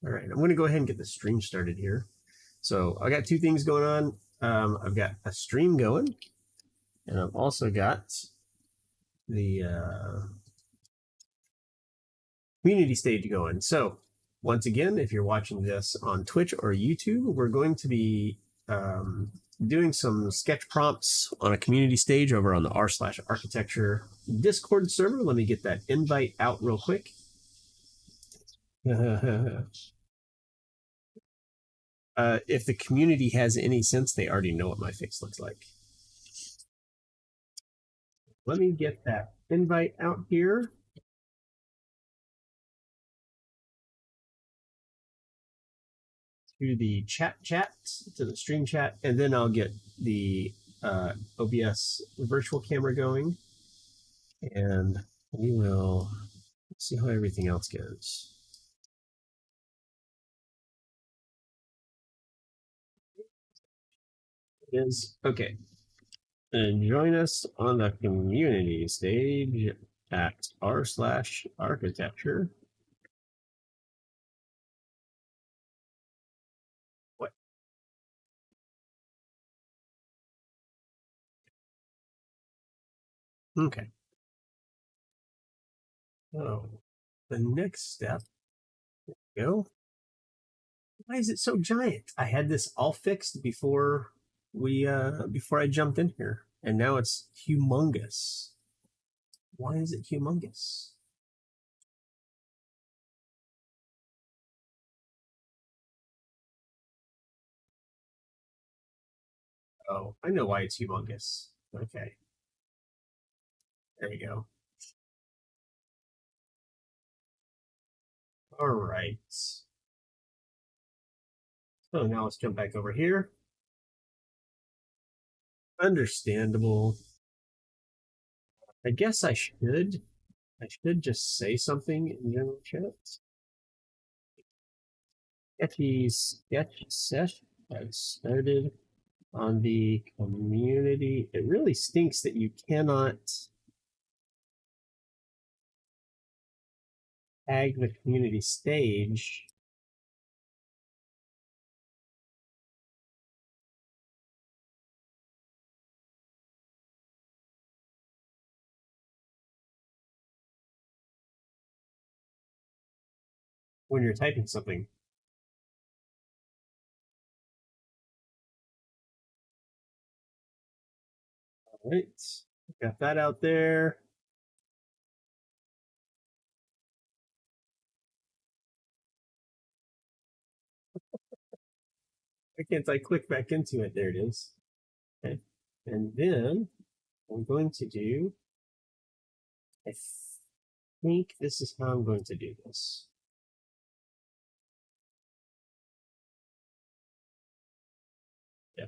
All right, I'm going to go ahead and get the stream started here. So I got two things going on. I've got a stream going, and I've also got the community stage going. So once again, if you're watching this on Twitch or YouTube, we're going to be doing some sketch prompts on a community stage over on the r/architecture Discord server. Let me get that invite out real quick. If the community has any sense, they already know what my face looks like. Let me get that invite out here. To the chat, to the stream chat, and then I'll get the OBS virtual camera going, and we will see how everything else goes. Is okay. And join us on the community stage at r/architecture. What? Okay. So the next step, go. Why is it so giant? I had this all fixed before I jumped in here, and now it's humongous. Why is it humongous? Oh, I know why it's humongous. Okay. There you go. All right. So now let's jump back over here. Understandable. I guess I should just say something in general chat. Sketch Sesh has started on the community. It really stinks that you cannot tag the community stage. When you're typing something. All right, got that out there. Why can't I click back into it? There it is. Okay. And then I'm going to do, I think this is how I'm going to do this. Yeah.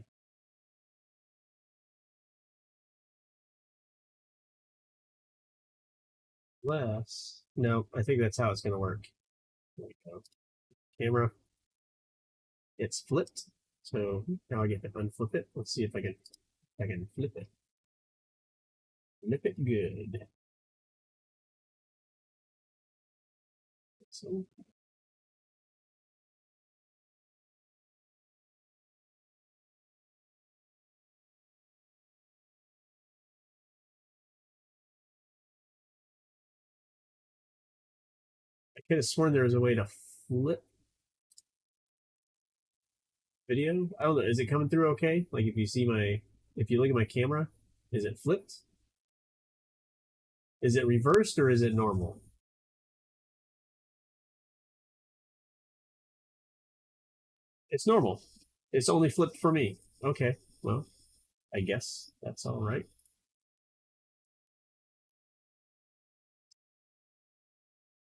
No, I think that's how it's going to work. There we go. Camera. It's flipped. So now I get to unflip it. Let's see if I can flip it. Flip it good. So I could have sworn there was a way to flip video. I don't know. Is it coming through okay? Like if you look at my camera, is it flipped? Is it reversed or is it normal? It's normal. It's only flipped for me. Okay. Well, I guess that's all right.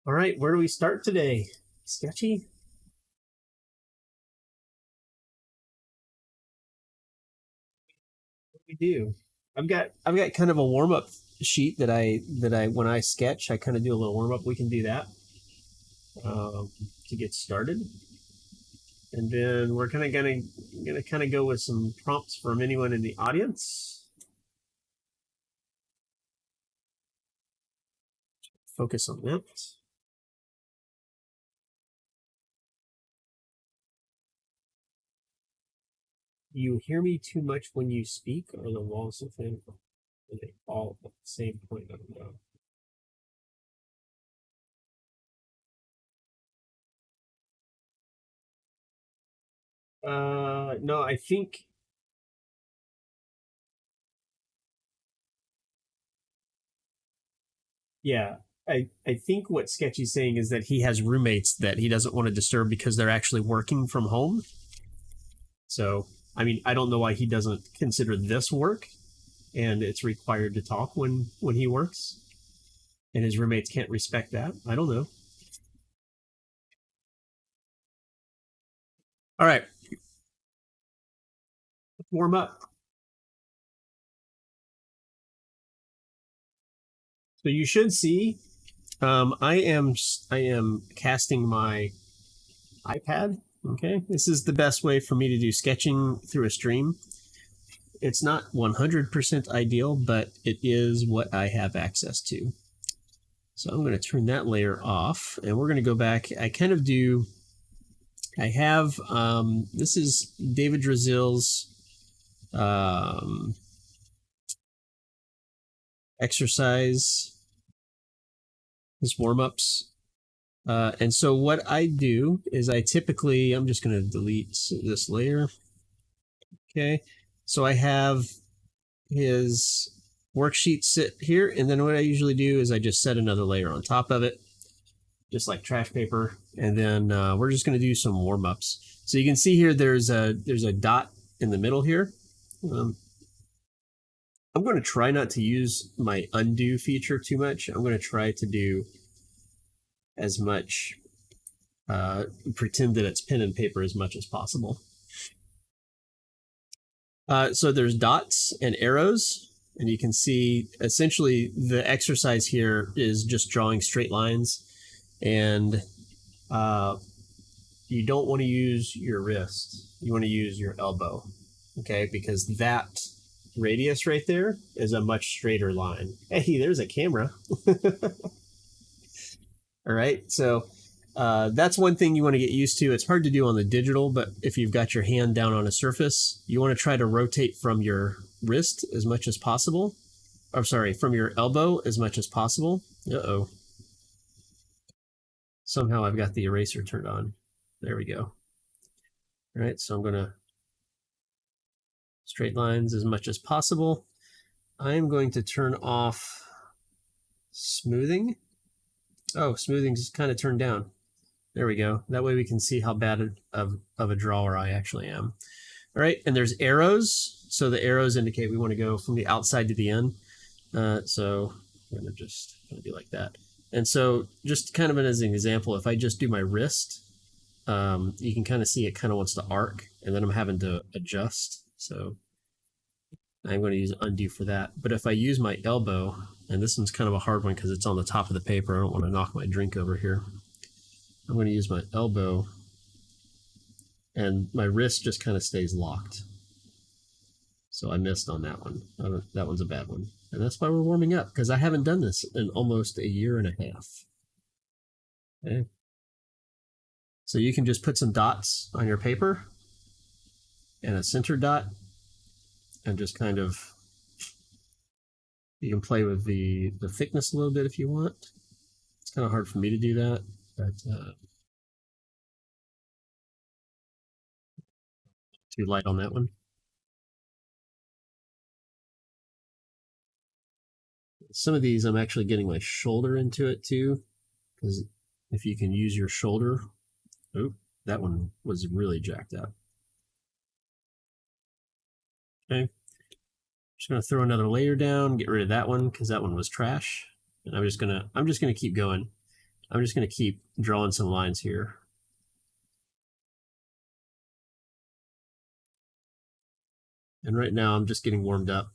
All right, where do we start today? Sketchy? What do we do? I've got kind of a warm up sheet that I when I sketch, I kind of do a little warm up. We can do that to get started, and then we're kind of gonna go with some prompts from anyone in the audience. Focus on that. you hear me too much when you speak, or the walls of thing? Are they all at the same point? I don't know. No, I think, yeah, I think what Sketchy's saying is that he has roommates that he doesn't want to disturb because they're actually working from home. So, I mean, I don't know why he doesn't consider this work, and it's required to talk when he works, and his roommates can't respect that. I don't know. All right, warm up. So you should see. I am casting my iPad. Okay, this is the best way for me to do sketching through a stream. It's not 100% ideal, but it is what I have access to. So I'm going to turn that layer off, and we're going to go back. I have, this is David Drazil's exercise, his warm-ups. And so what I do is I'm just going to delete this layer. Okay. So I have his worksheet sit here. And then what I usually do is I just set another layer on top of it, just like trash paper. And then we're just going to do some warm-ups. So you can see here, there's a dot in the middle here. I'm going to try not to use my undo feature too much. I'm going to try to do as much, pretend that it's pen and paper as much as possible. So there's dots and arrows, and you can see essentially the exercise here is just drawing straight lines, and you don't want to use your wrist. You want to use your elbow, okay? Because that radius right there is a much straighter line. Hey, there's a camera. All right, so that's one thing you want to get used to. It's hard to do on the digital, but if you've got your hand down on a surface, you want to try to rotate from your wrist as much as possible. Or sorry, from your elbow as much as possible. Uh-oh. Somehow I've got the eraser turned on. There we go. All right, so I'm going to straight lines as much as possible. I'm going to turn off smoothing. Oh, smoothing's kind of turned down. There we go. That way we can see how bad of a drawer I actually am. All right, and there's arrows. So the arrows indicate we want to go from the outside to the end. So I'm going to just do like that. And so just kind of as an example, if I just do my wrist, you can kind of see it kind of wants to arc, and then I'm having to adjust. So I'm going to use undo for that. But if I use my elbow, and this one's kind of a hard one because it's on the top of the paper. I don't want to knock my drink over here. I'm going to use my elbow, and my wrist just kind of stays locked. So I missed on that one. That one's a bad one. And that's why we're warming up, because I haven't done this in almost a year and a half. Okay. So you can just put some dots on your paper and a center dot, and just kind of, you can play with the thickness a little bit if you want. It's kind of hard for me to do that, but too light on that one. Some of these I'm actually getting my shoulder into it too, because if you can use your shoulder, oh, that one was really jacked up. Okay, just gonna throw another layer down, get rid of that one because that one was trash, and I'm just gonna keep going. I'm just gonna keep drawing some lines here. And right now I'm just getting warmed up.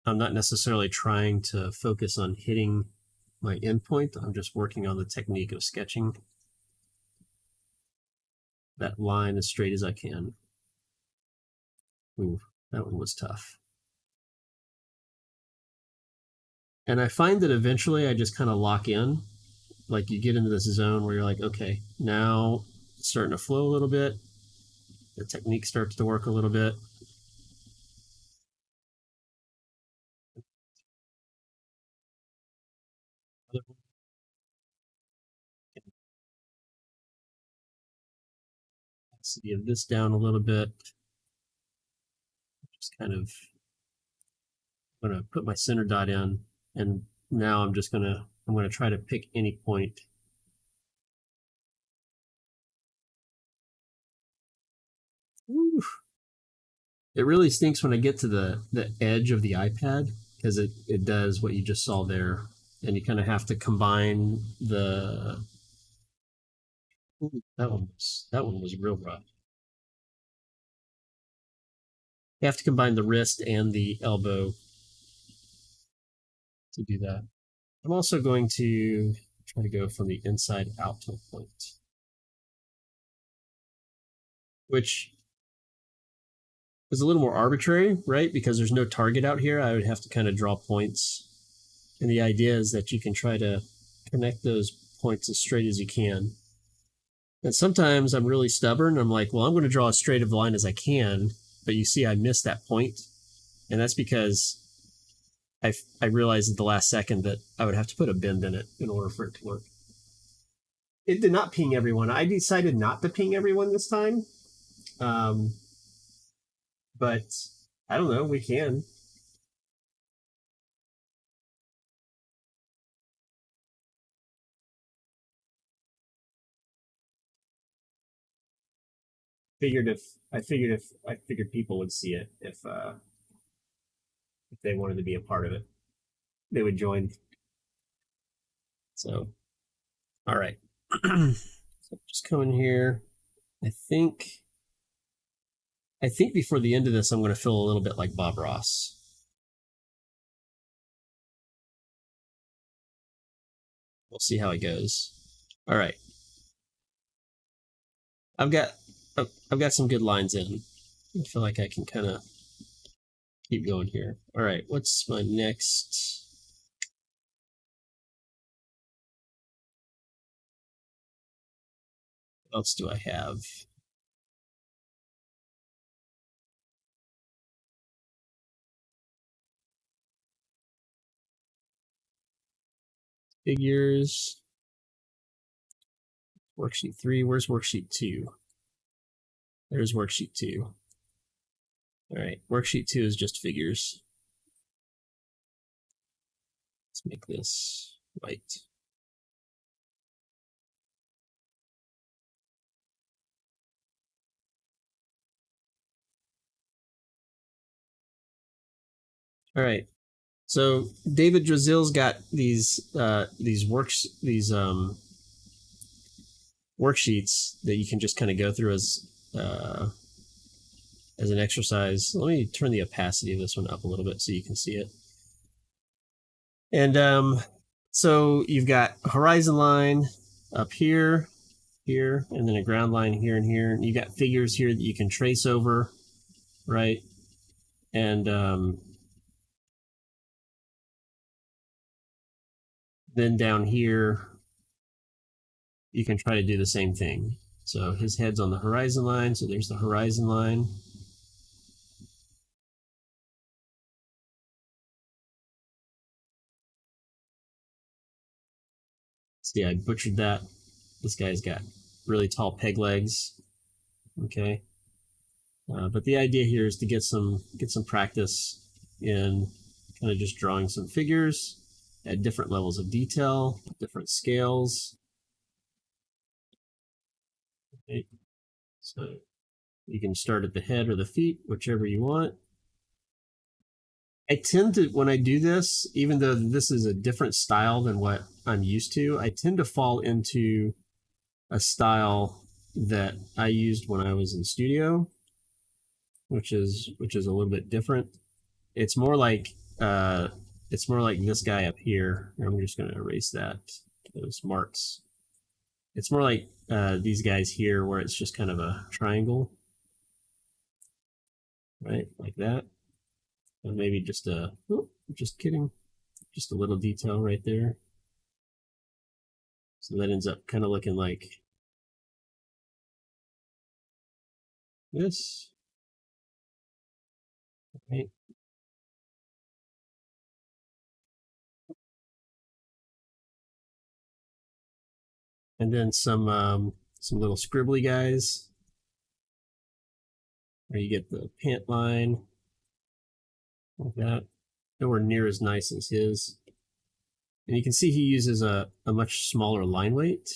I'm not necessarily trying to focus on hitting my endpoint. I'm just working on the technique of sketching that line as straight as I can. Ooh, that one was tough. And I find that eventually I just kind of lock in. Like you get into this zone where you're like, okay, now It's starting to flow a little bit. The technique starts to work a little bit. Intensity of this down a little bit. Just kind of, I'm going to put my center dot in, and now I'm going to try to pick any point. Woo. It really stinks when I get to the edge of the iPad, because it does what you just saw there, and you kind of have to combine the. Ooh, that one was real rough. You have to combine the wrist and the elbow to do that. I'm also going to try to go from the inside out to a point, which is a little more arbitrary, right? Because there's no target out here. I would have to kind of draw points. And the idea is that you can try to connect those points as straight as you can. And sometimes I'm really stubborn. I'm like, well, I'm going to draw as straight of a line as I can. But you see, I missed that point. And that's because I realized at the last second that I would have to put a bend in it in order for it to work. It did not ping everyone. I decided not to ping everyone this time. But I don't know, we can. I figured people would see it if they wanted to be a part of it, they would join. So, all right. So just come in here. I think before the end of this, I'm going to feel a little bit like Bob Ross. We'll see how it goes. All right. I've got some good lines in. I feel like I can kind of keep going here. All right. What's my next? What else do I have? Figures. Worksheet 3. Where's worksheet 2? There's worksheet 2. All right. Worksheet 2 is just figures. Let's make this white. All right. So David Drazil's got these worksheets that you can just kind of go through as an exercise. Let me turn the opacity of this one up a little bit so you can see it. And so you've got a horizon line up here, and then a ground line here and here. And you got figures here that you can trace over, right? And then down here, you can try to do the same thing. So his head's on the horizon line, so there's the horizon line. See, I butchered that. This guy's got really tall peg legs. Okay. But the idea here is to get some practice in kind of just drawing some figures at different levels of detail, different scales. Okay. So you can start at the head or the feet, whichever you want. I tend to, when I do this, even though this is a different style than what I'm used to, I tend to fall into a style that I used when I was in studio, which is a little bit different. It's more like this guy up here. I'm just going to erase those marks. It's more like these guys here, where it's just kind of a triangle, right, like that. And maybe just just kidding, just a little detail right there. So that ends up kind of looking like this. Right. And then some little scribbly guys where you get the pant line like that. Nowhere near as nice as his. And you can see he uses a much smaller line weight.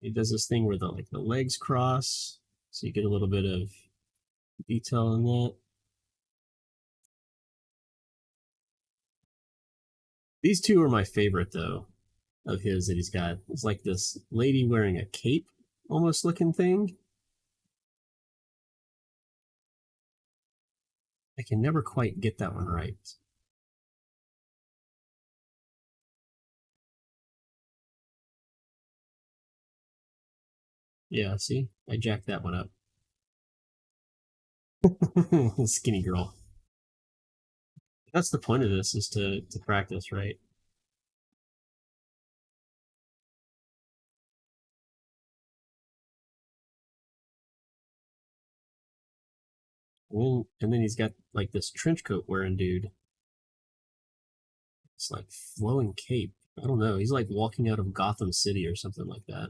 He does this thing where the legs cross, so you get a little bit of detail in that. These two are my favorite though of his that he's got. It's like this lady wearing a cape almost looking thing. I can never quite get that one right. Yeah, see? I jacked that one up. Skinny girl. That's the point of this is to practice, right? And then he's got like this trench coat wearing dude. It's like flowing cape. I don't know. He's like walking out of Gotham City or something like that.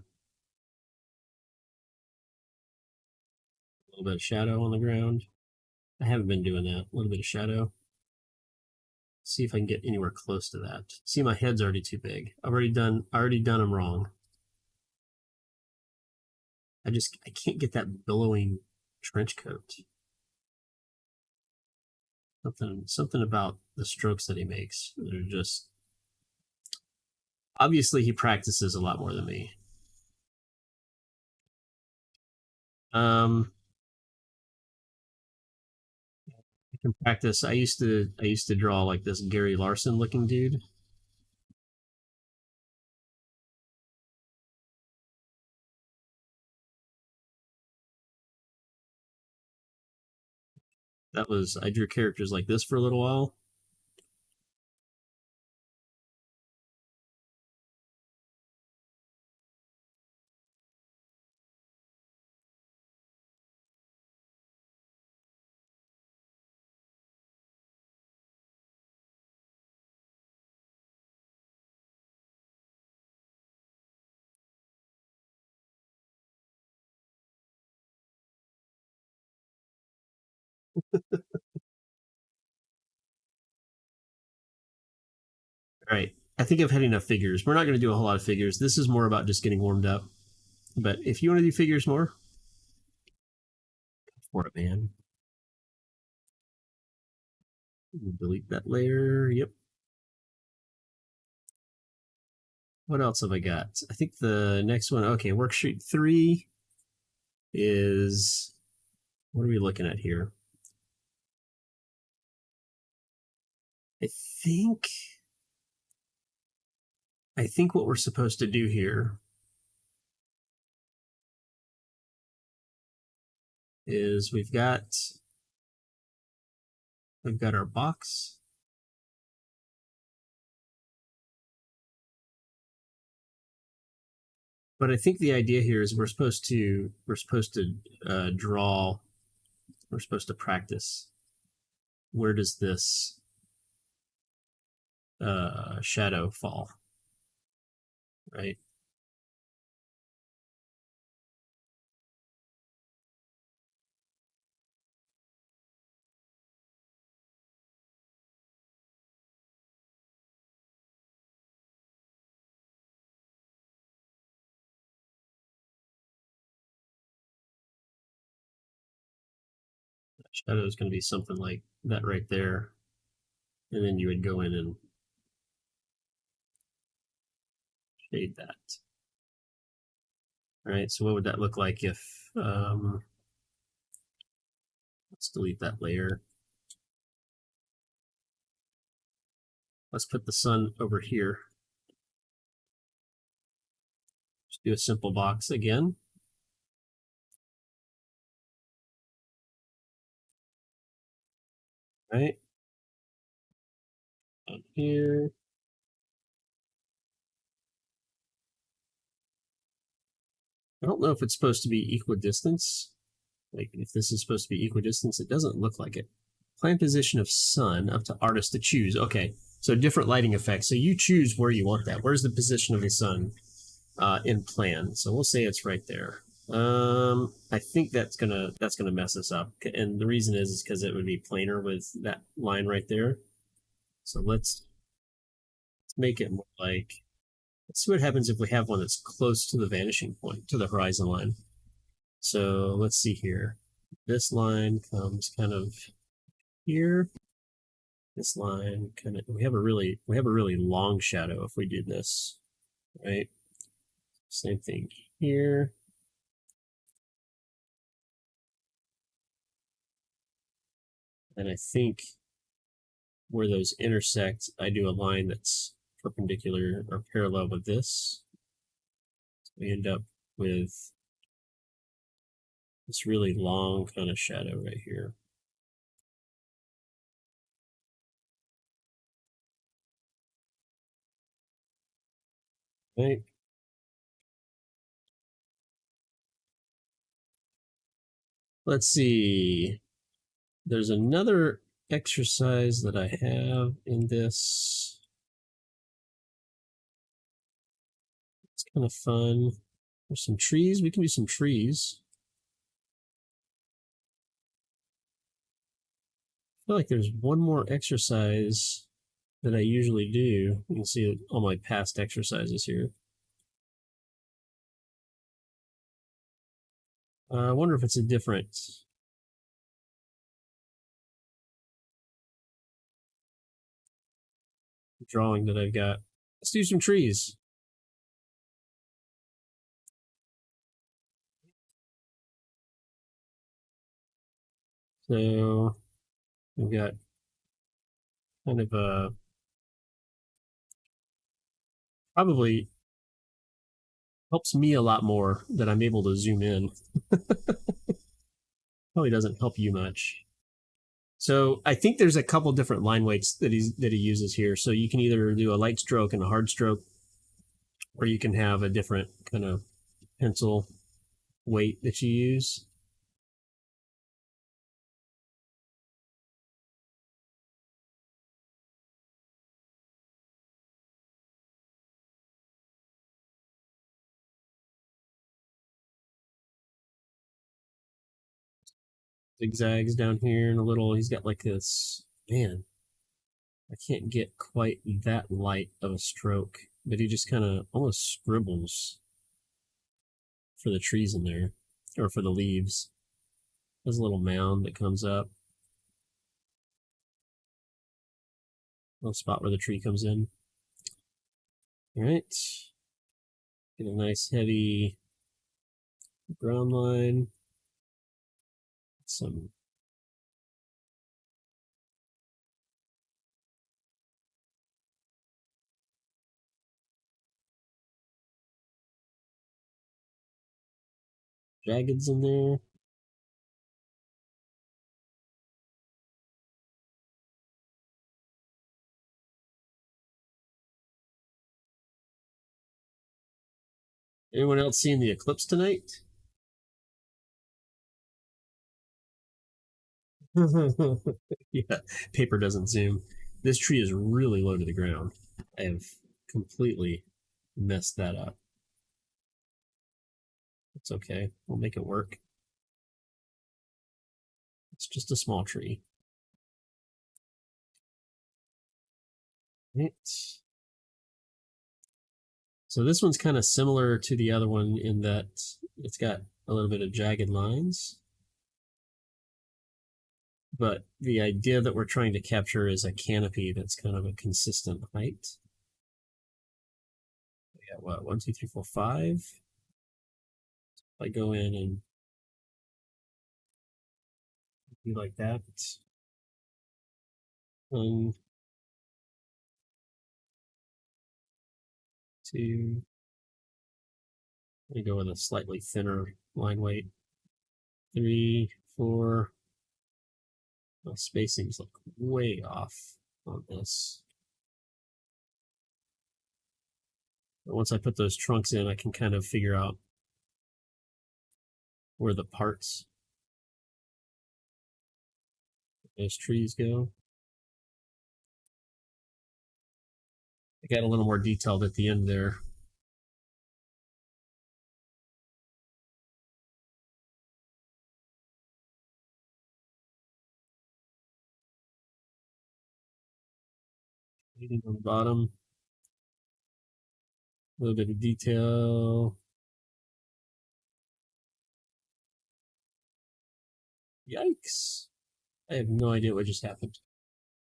A little bit of shadow on the ground. I haven't been doing that. A little bit of shadow. See if I can get anywhere close to that. See, my head's already too big. I've already done them wrong. I can't get that billowing trench coat. Something about the strokes that he makes. They're just obviously he practices a lot more than me. Um, I can practice. I used to draw like this Gary Larson looking dude. I drew characters like this for a little while. All right. I think I've had enough figures. We're not going to do a whole lot of figures. This is more about just getting warmed up. But if you want to do figures more, for it, man. Delete that layer. Yep. What else have I got? I think the next one. Okay, worksheet 3 is what are we looking at here? I think I think what we're supposed to do here is we've got our box. But I think the idea here is we're supposed to draw. We're supposed to practice. Where does this shadow fall? Right. Shadow is going to be something like that right there, and then you would go in and shade that. All right. So what would that look like if? Let's delete that layer. Let's put the sun over here. Just do a simple box again. Right. Up here. I don't know if it's supposed to be equidistance. Like if this is supposed to be equidistance, it doesn't look like it. Plan position of sun, up to artist to choose. Okay, so different lighting effects. So you choose where you want that. Where's the position of the sun in plan? So we'll say it's right there. I think that's gonna mess us up, and the reason is because it would be planar with that line right there. So let's make it more like, let's see what happens if we have one that's close to the vanishing point, to the horizon line. So let's see here. This line comes kind of here. This line kind of, we have a really long shadow if we do this, right? Same thing here. And I think where those intersect, I do a line that's perpendicular or parallel with this. So we end up with this really long kind of shadow right here. Right? Let's see. There's another exercise that I have in this. It's kind of fun. There's some trees. We can do some trees. I feel like there's one more exercise that I usually do. You can see all my past exercises here. I wonder if it's a different drawing that I've got. Let's do some trees. So we've got kind of a, probably helps me a lot more that I'm able to zoom in. Probably doesn't help you much. So I think there's a couple different line weights that he uses here. So you can either do a light stroke and a hard stroke, or you can have a different kind of pencil weight that you use. Zigzags down here and a little, he's got like this, man, I can't get quite that light of a stroke, but he just kind of almost scribbles for the trees in there, or for the leaves. There's a little mound that comes up, little spot where the tree comes in. All right, get a nice heavy ground line, some jaggeds in there. Anyone else seeing the eclipse tonight? Yeah, paper doesn't zoom. This tree is really low to the ground. I have completely messed that up. It's okay. We'll make it work. It's just a small tree. Right. So this one's kind of similar to the other one in that it's got a little bit of jagged lines. But the idea that we're trying to capture is a canopy that's kind of a consistent height. We got what, 1, 2, 3, 4, 5. If I go in and do like that, 1, 2. I go with a slightly thinner line weight. 3, 4. My spacings look way off on this. But once I put those trunks in, I can kind of figure out where the parts of those trees go. I got a little more detailed at the end there. On the bottom, a little bit of detail. Yikes! I have no idea what just happened.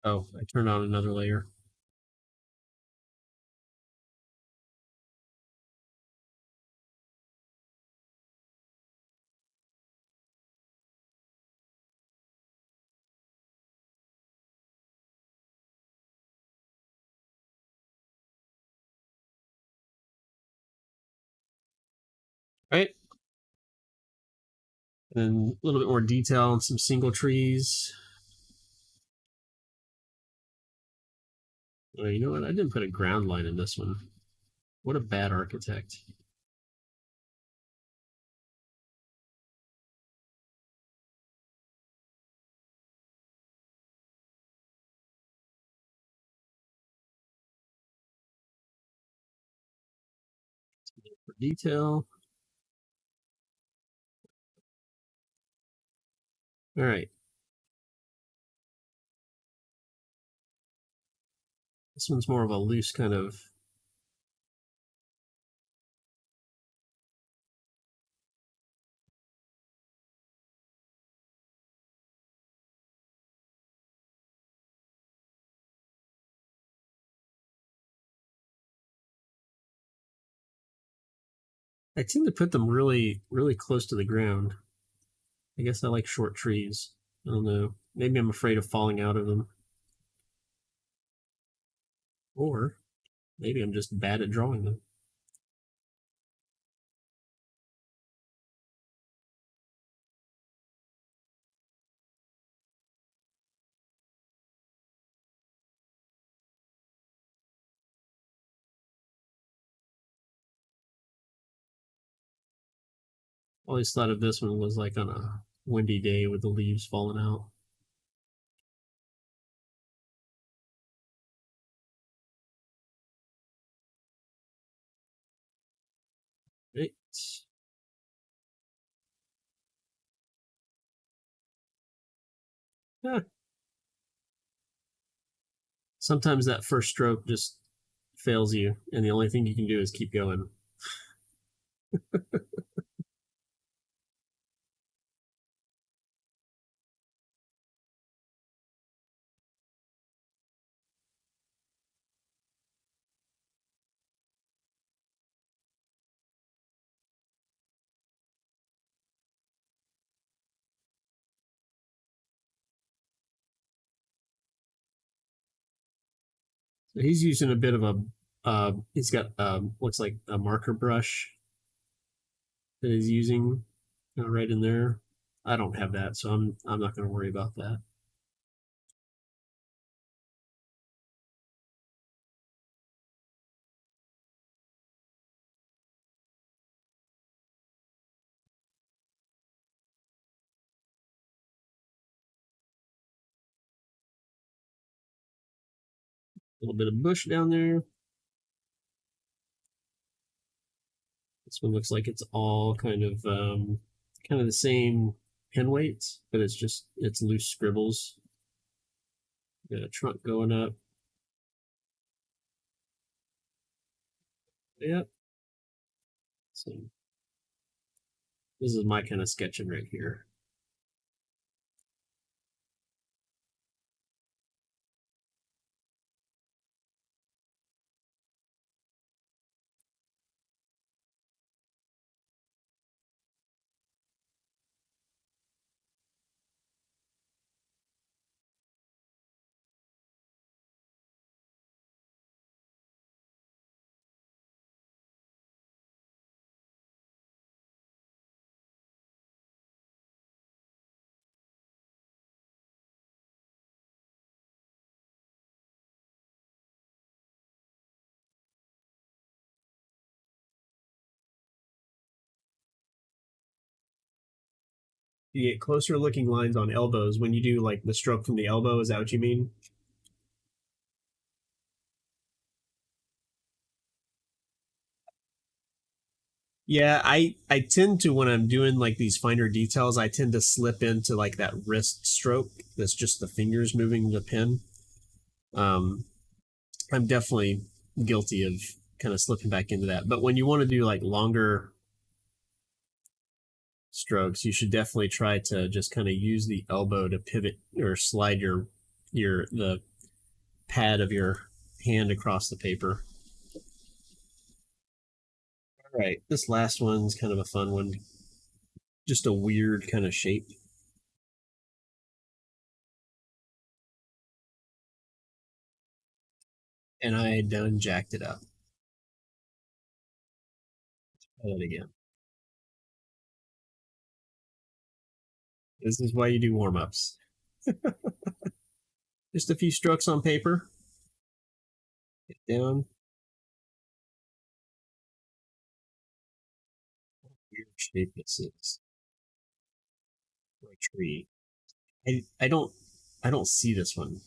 Oh, I turned on another layer. Right? And a little bit more detail on some single trees. Oh, you know what? I didn't put a ground line in this one. What a bad architect. For detail. All right. This one's more of a loose kind of. I tend to put them really, really close to the ground. I guess I like short trees. I don't know. Maybe I'm afraid of falling out of them. Or maybe I'm just bad at drawing them. Always thought of this one was like on a windy day with the leaves falling out. Right. Yeah. Sometimes that first stroke just fails you, and the only thing you can do is keep going. So he's using a bit of a. He's got looks like a marker brush that he's using right in there. I don't have that, so I'm not going to worry about that. A little bit of bush down there. This one looks like it's all kind of the same pen weights, but it's loose scribbles. Got a trunk going up. Yep. So this is my kind of sketching right here. You get closer looking lines on elbows when you do like the stroke from the elbow. Is that what you mean? Yeah, I tend to when I'm doing like these finer details, I tend to slip into like that wrist stroke. That's just the fingers moving the pen. Um, I'm definitely guilty of kind of slipping back into that. But when you want to do like longer strokes, you should definitely try to just kind of use the elbow to pivot or slide your the pad of your hand across the paper. All right, this last one's kind of a fun one. Just a weird kind of shape, and I done jacked it up. Try that again. This is why you do warm ups. Just a few strokes on paper. Get down. Weird shape this is. For a tree. I don't see this one.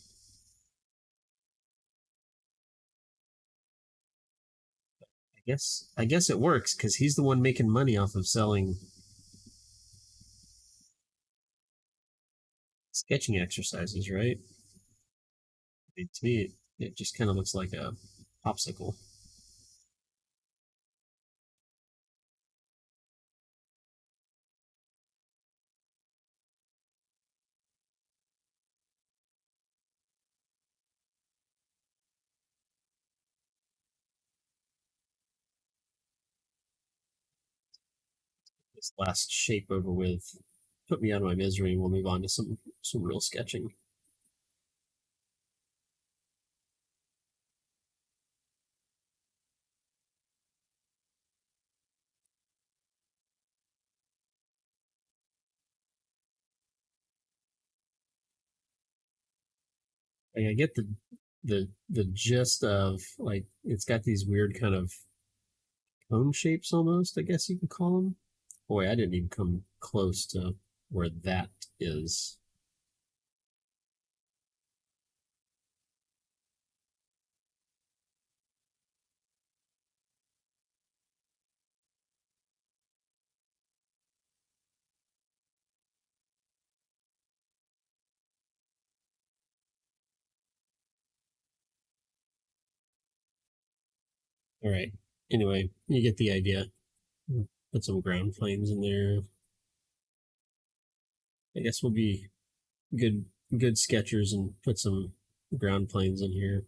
I guess it works because he's the one making money off of selling sketching exercises, right? I mean, to me, it just kind of looks like a popsicle. This last shape over with put me out of my misery. We'll move on to some real sketching. Like, I get the gist of like it's got these weird kind of cone shapes almost. I guess you could call them. Boy, I didn't even come close to where that is. All right. Anyway, you get the idea. Put some ground planes in there. I guess we'll be good good sketchers and put some ground planes in here.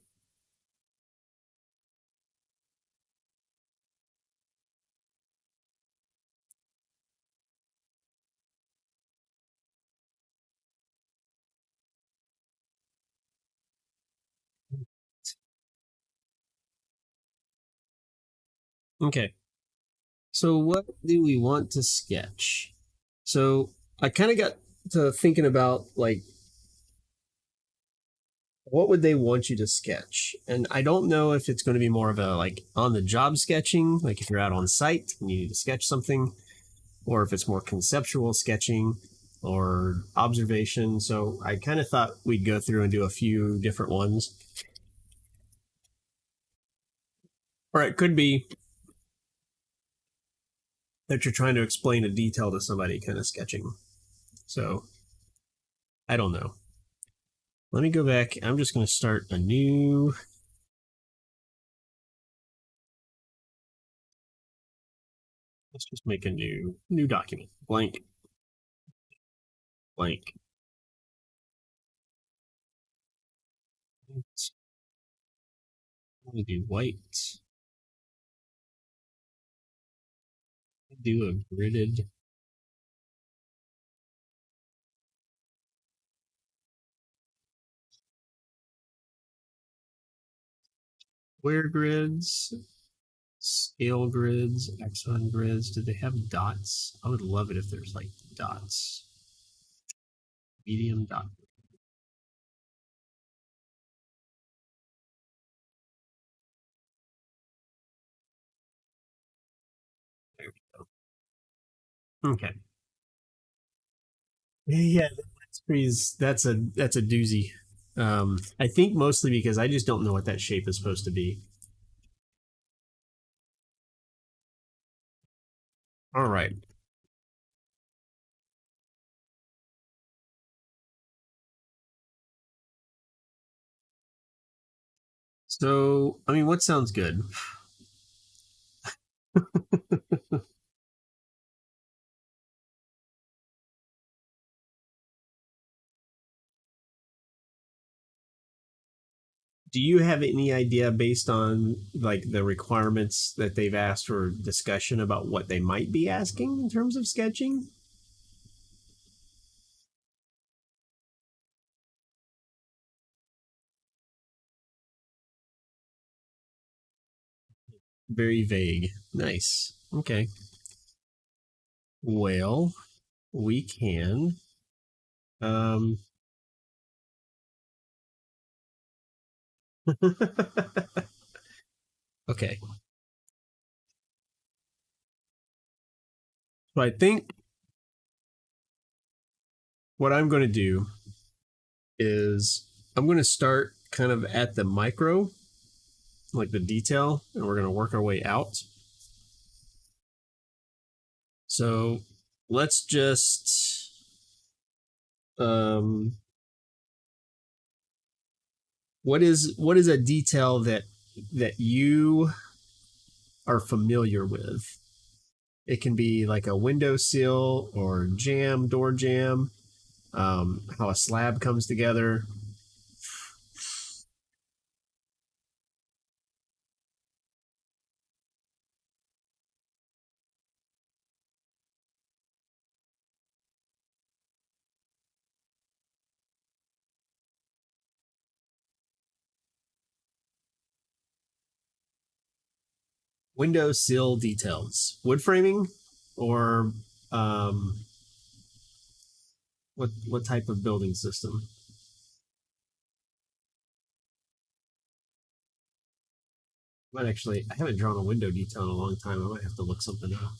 Okay. So what do we want to sketch? So I kind of got to thinking about like what would they want you to sketch? And I don't know if it's going to be more of a like on the job sketching, like if you're out on site and you need to sketch something, or if it's more conceptual sketching or observation. So I kind of thought we'd go through and do a few different ones. Or it could be that you're trying to explain a detail to somebody, kind of sketching. So I don't know. Let me go back. I'm just going to start a new. Let's just make a new document. Blank, blank. Let me do white. Do a gridded. Square grids, scale grids, axon grids. Do they have dots? I would love it if there's like dots. Medium dot. There we go. Okay. Yeah, that's a doozy. I think mostly because I just don't know what that shape is supposed to be. All right. So, I mean, what sounds good? Do you have any idea based on like the requirements that they've asked or discussion about what they might be asking in terms of sketching? Very vague. Nice. Okay. Well, we can. Um, okay. So I think what I'm going to do is I'm going to start kind of at the micro, like the detail, and we're going to work our way out. So let's just um, what is a detail that you are familiar with? It can be like a windowsill or jam, door jam, how a slab comes together. Windowsill details, wood framing, or um, what type of building system? Might actually, I haven't drawn a window detail in a long time. I might have to look something up.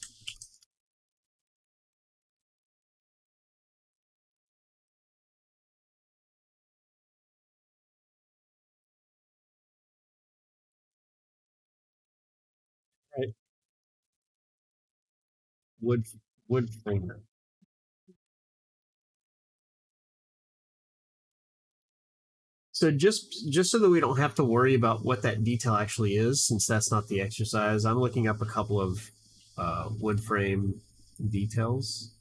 Right. Wood wood framing. So just so that we don't have to worry about what that detail actually is, since that's not the exercise, I'm looking up a couple of wood frame details.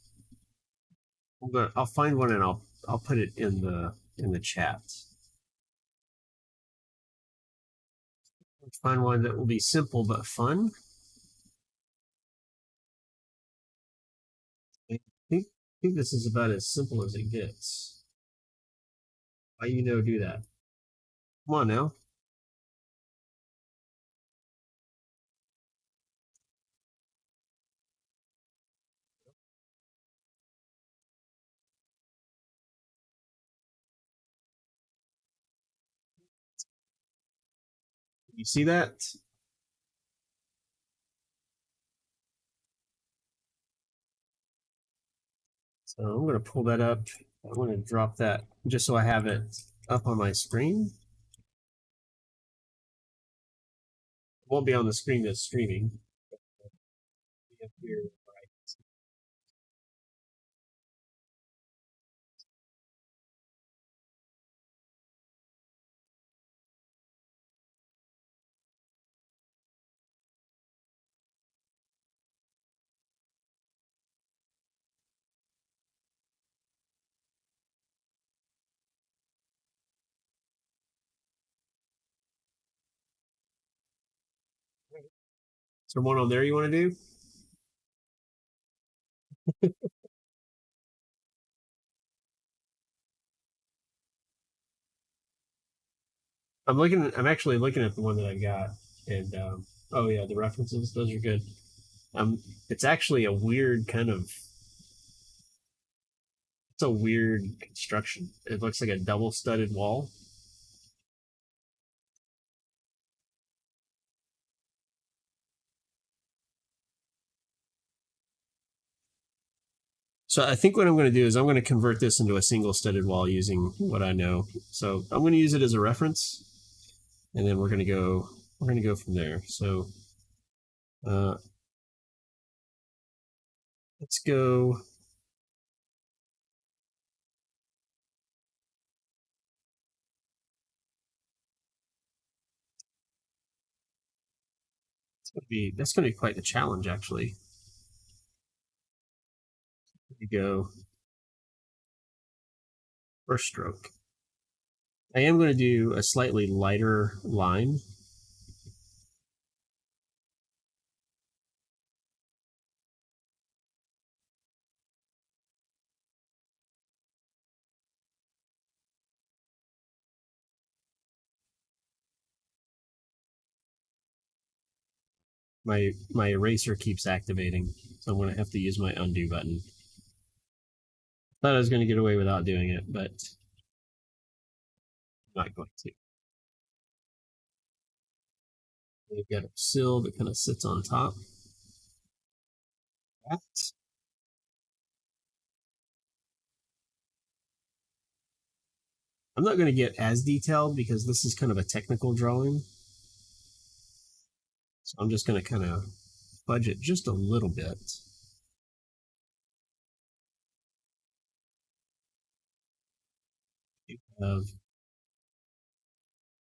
I'll find one and I'll put it in the chat. Find one that will be simple but fun. I think this is about as simple as it gets. Why do that? Come on now. You see that? So I'm going to pull that up. I'm going to drop that just so I have it up on my screen. It won't be on the screen that's streaming. Is there one on there you want to do? I'm actually looking at the one that I got, and oh yeah, the references. Those are good. It's actually a weird kind of. It's a weird construction. It looks like a double studded wall. So I think what I'm going to do is I'm going to convert this into a single studded wall using what I know. So I'm going to use it as a reference, and then we're going to go from there. So uh, let's go. That's going to be quite the challenge, actually. Here we go. First stroke. I am going to do a slightly lighter line. My eraser keeps activating, so I'm going to have to use my undo button. Thought I was going to get away without doing it, but I'm not going to. We've got a sill that kind of sits on top. That. I'm not going to get as detailed because this is kind of a technical drawing. So I'm just going to kind of fudge it just a little bit. You have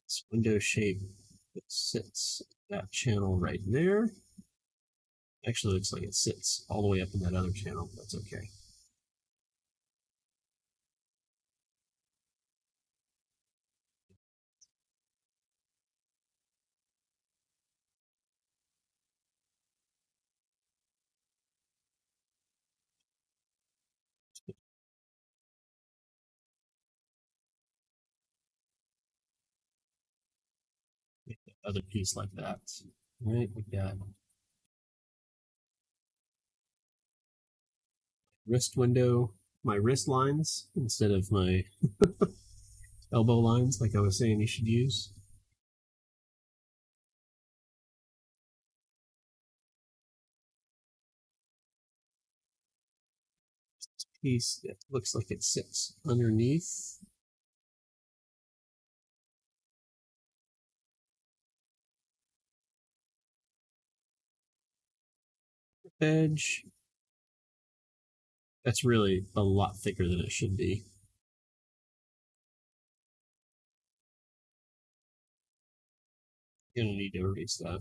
this window shape that sits that channel right there. Actually, looks like it sits all the way up in that other channel. That's okay. Make the other piece like that. All right, we got wrist window, my wrist lines instead of my elbow lines, like I was saying you should use. This piece that looks like it sits underneath. Edge. That's really a lot thicker than it should be. You're gonna need to erase that.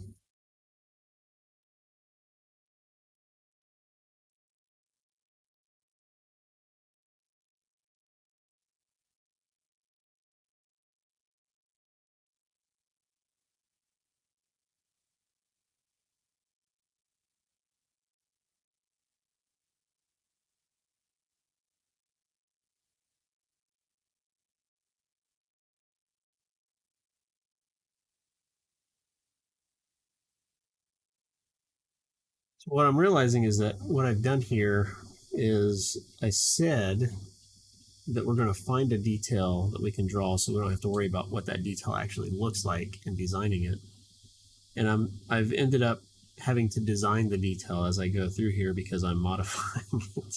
So what I'm realizing is that what I've done here is I said that we're going to find a detail that we can draw so we don't have to worry about what that detail actually looks like in designing it. And I've ended up having to design the detail as I go through here because I'm modifying it.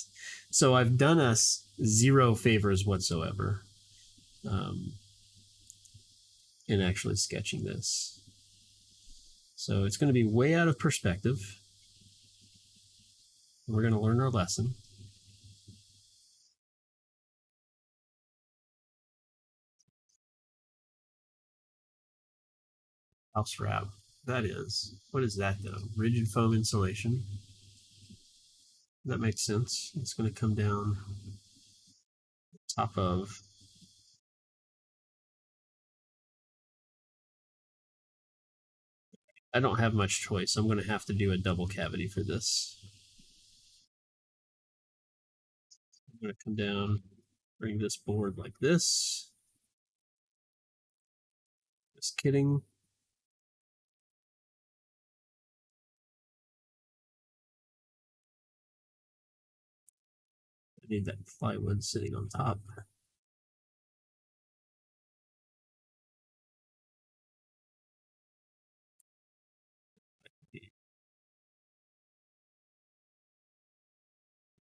So I've done us zero favors whatsoever in actually sketching this. So it's going to be way out of perspective. We're going to learn our lesson. House wrap. That is. What is that though? Rigid foam insulation. That makes sense. It's going to come down top of. I don't have much choice. I'm going to have to do a double cavity for this. I'm going to come down, bring this board like this. Just kidding. I need that plywood sitting on top.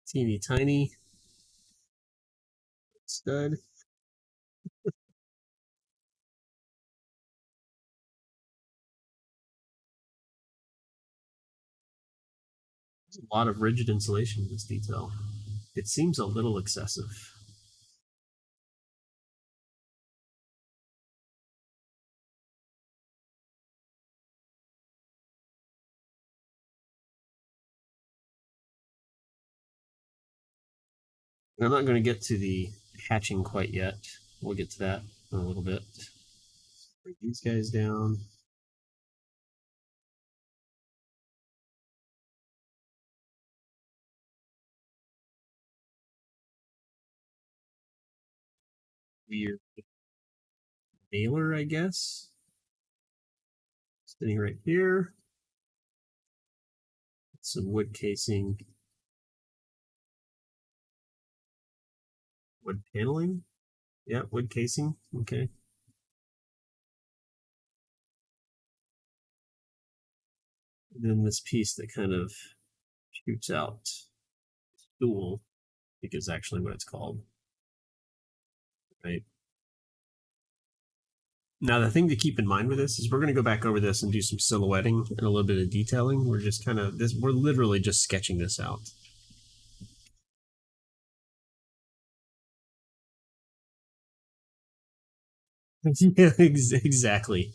teeny tiny stud. There's a lot of rigid insulation in this detail. It seems a little excessive. I'm not going to get to the hatching quite yet. We'll get to that in a little bit. Bring these guys down. Weird nailer, I guess. Sitting right here. Some wood casing. Wood paneling. Yeah, wood casing. Okay. And then this piece that kind of shoots out. Stool, I think is actually what it's called. Right. Now, the thing to keep in mind with this is we're going to go back over this and do some silhouetting and a little bit of detailing. We're just kind of this. We're literally just sketching this out. Yeah, exactly.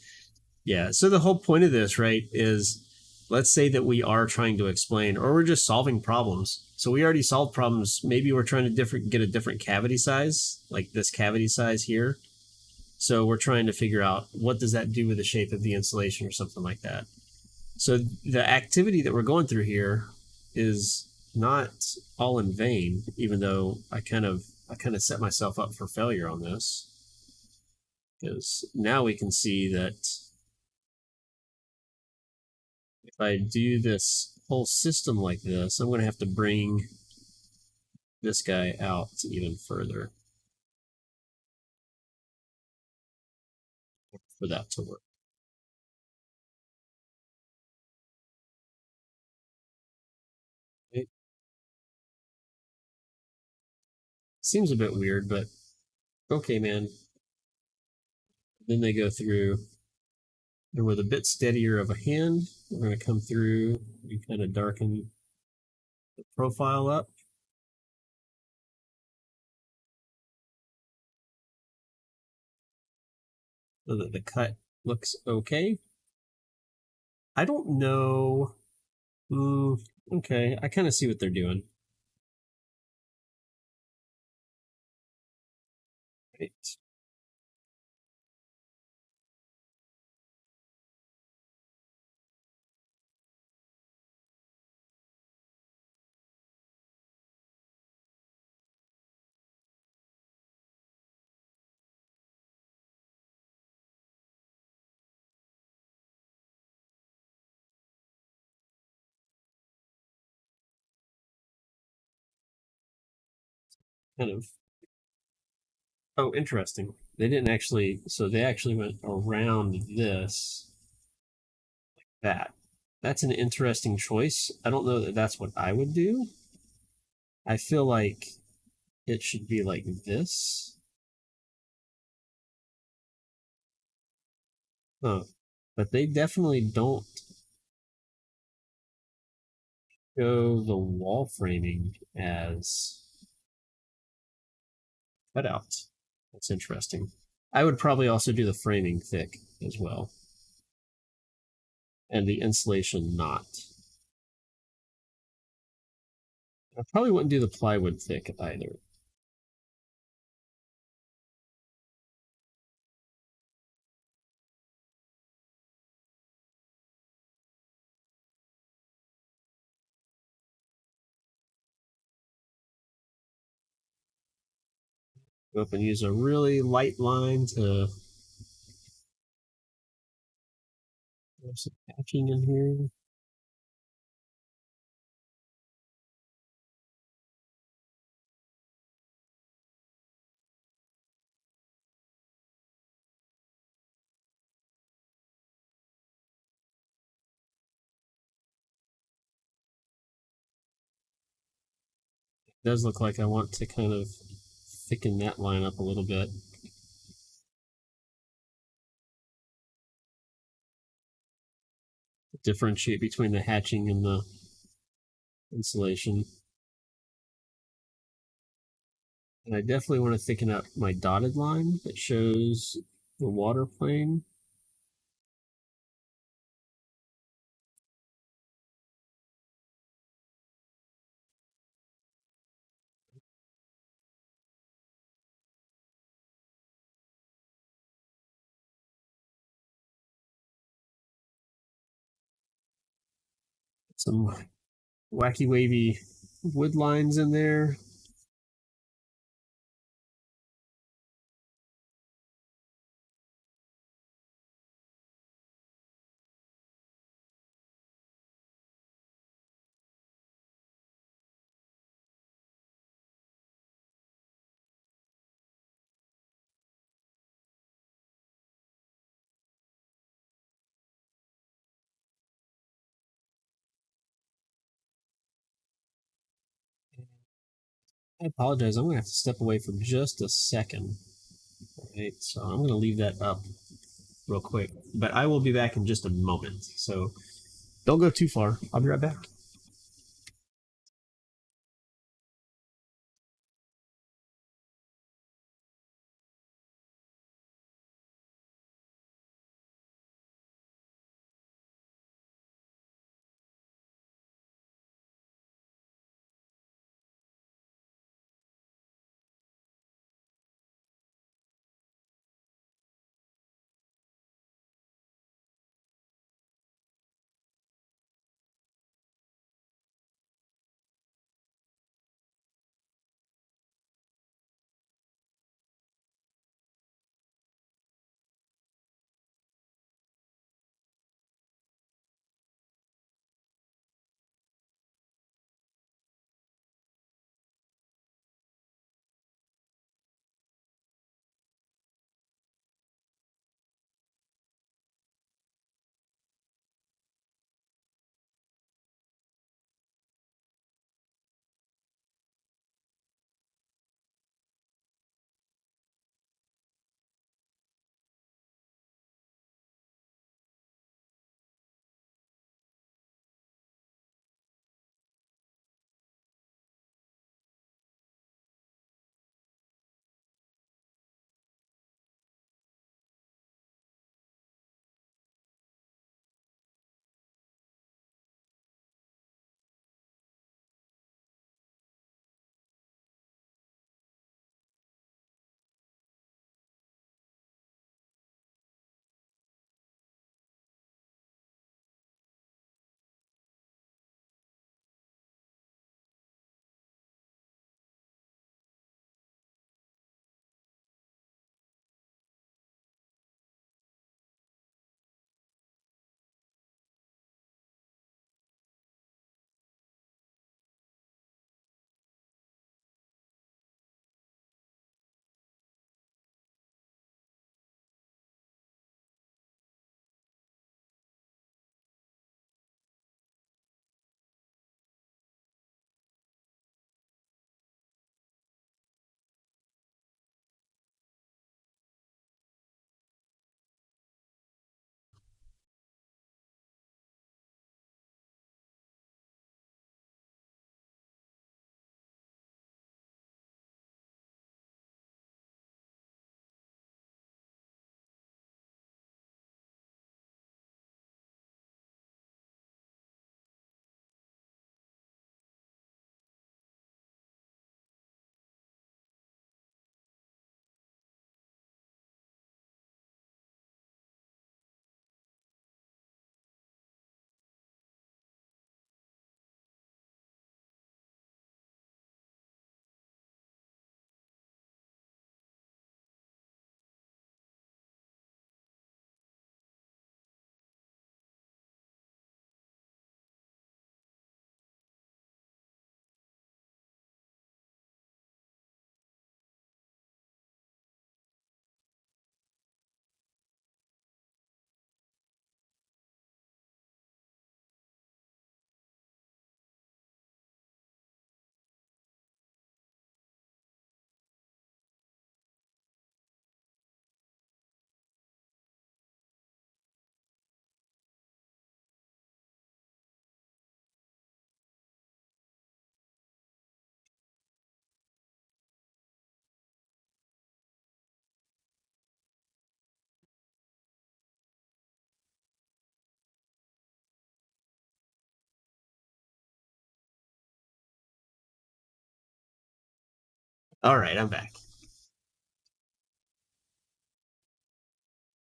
Yeah. So the whole point of this, right, is let's say that we are trying to explain, or we're just solving problems. So we already solved problems. Maybe we're trying to get a different cavity size, like this cavity size here. So we're trying to figure out what does that do with the shape of the insulation or something like that. So the activity that we're going through here is not all in vain, even though I kind of set myself up for failure on this. Because now we can see that if I do this whole system like this, I'm going to have to bring this guy out even further for that to work. It seems a bit weird, but okay, man. Then they go through, and with a bit steadier of a hand, we're going to come through and kind of darken the profile up. So that the cut looks okay. I don't know. Okay, I kind of see what they're doing. Right. Kind of. Oh, interesting. They didn't actually. So they actually went around this, that. That's an interesting choice. I don't know that that's what I would do. I feel like it should be like this. Huh. But they definitely don't show the wall framing as cutout. That's interesting. I would probably also do the framing thick as well, and the insulation not. I probably wouldn't do the plywood thick either. Go up and use a really light line to have some patching in here. It does look like I want to kind of thicken that line up a little bit. Differentiate between the hatching and the insulation. And I definitely want to thicken up my dotted line that shows the water plane. Some wacky wavy wood lines in there. I apologize. I'm going to have to step away for just a second. All right, so I'm going to leave that up real quick, but I will be back in just a moment. So don't go too far. I'll be right back. All right, I'm back.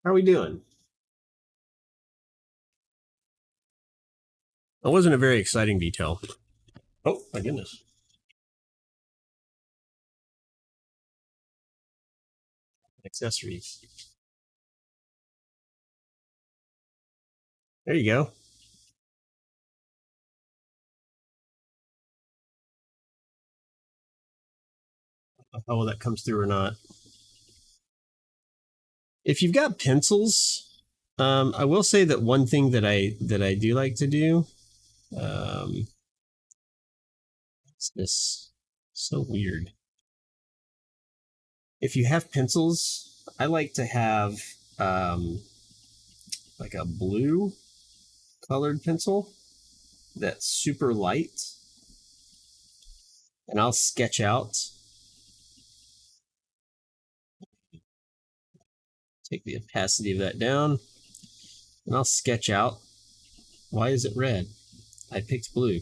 How are we doing? That wasn't a very exciting detail. Oh, my goodness. Accessories. There you go. How well that comes through or not. If you've got pencils, I will say that one thing that I do like to do, um, is this so weird. If you have pencils, I like to have um, like a blue colored pencil that's super light, and I'll sketch out. Take the opacity of that down, and I'll sketch out. Why is it red? I picked blue.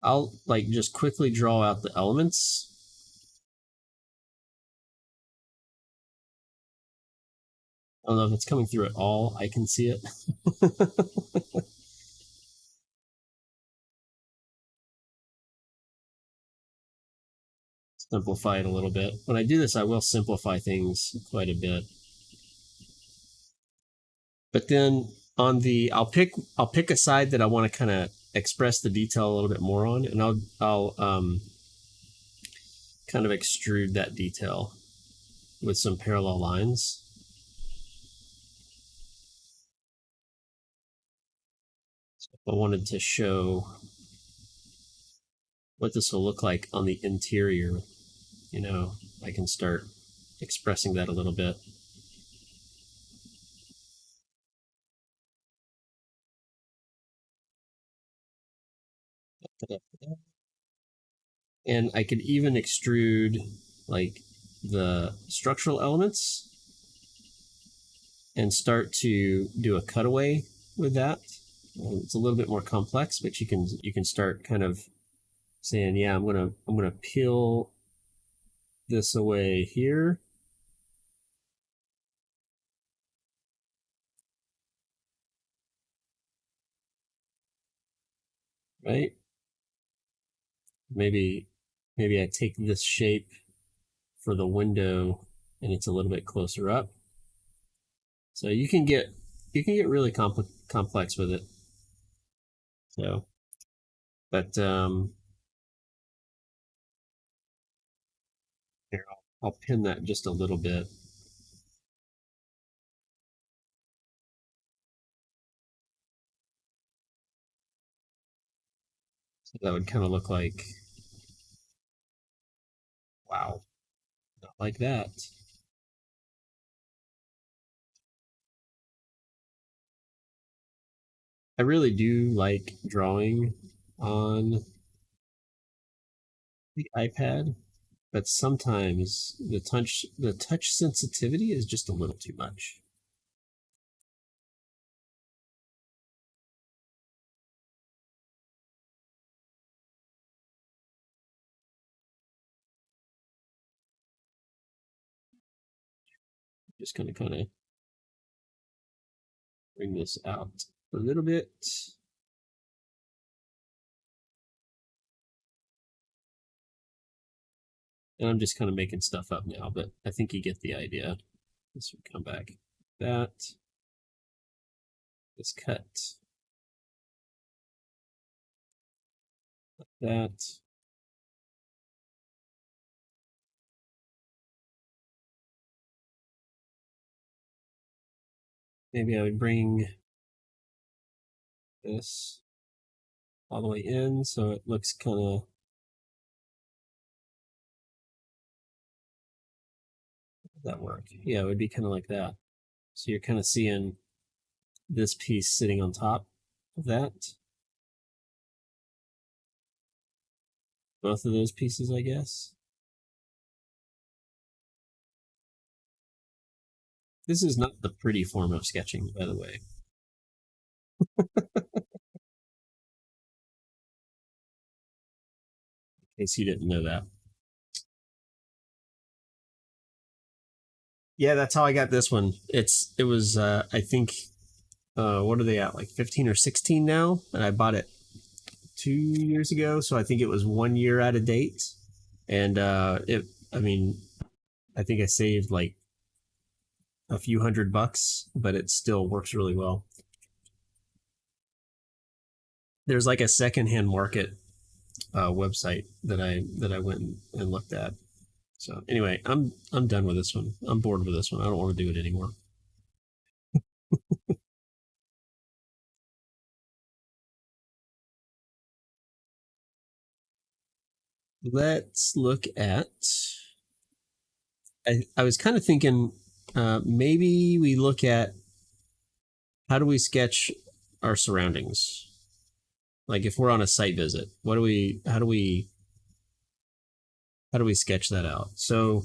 I'll like just quickly draw out the elements. I don't know if it's coming through at all. I can see it. Simplify it a little bit. When I do this, I will simplify things quite a bit. But then on the, I'll pick a side that I want to kind of express the detail a little bit more on, and I'll kind of extrude that detail with some parallel lines. So I wanted to show what this will look like on the interior, I can start expressing that a little bit. And I could even extrude like the structural elements and start to do a cutaway with that. It's a little bit more complex, but you can start kind of saying, yeah, I'm gonna peel this away here. Right? Maybe I take this shape for the window and it's a little bit closer up. So you can get really complex with it. So, but here I'll pin that just a little bit. So that would kind of look like, wow, not like that. I really do like drawing on the iPad, but sometimes the touch sensitivity is just a little too much. Just kind of bring this out a little bit. And I'm just kind of making stuff up now, but I think you get the idea. This would come back. That is cut. That. Maybe I would bring this all the way in so it looks kind of, that work? Yeah, it would be kind of like that. So you're kind of seeing this piece sitting on top of that. Both of those pieces, I guess. This is not the pretty form of sketching, by the way. In case you didn't know that. Yeah, that's how I got this one. It was I think what are they at, like 15 or 16 now? And I bought it 2 years ago, so I think it was 1 year out of date. And I mean, I think I saved like a few $100, but it still works really well. There's like a secondhand market website that I went and looked at. So anyway, I'm done with this one. I'm bored with this one. I don't want to do it anymore. Let's look at. I was kind of thinking maybe we look at how do we sketch our surroundings. Like if we're on a site visit, how do we sketch that out? So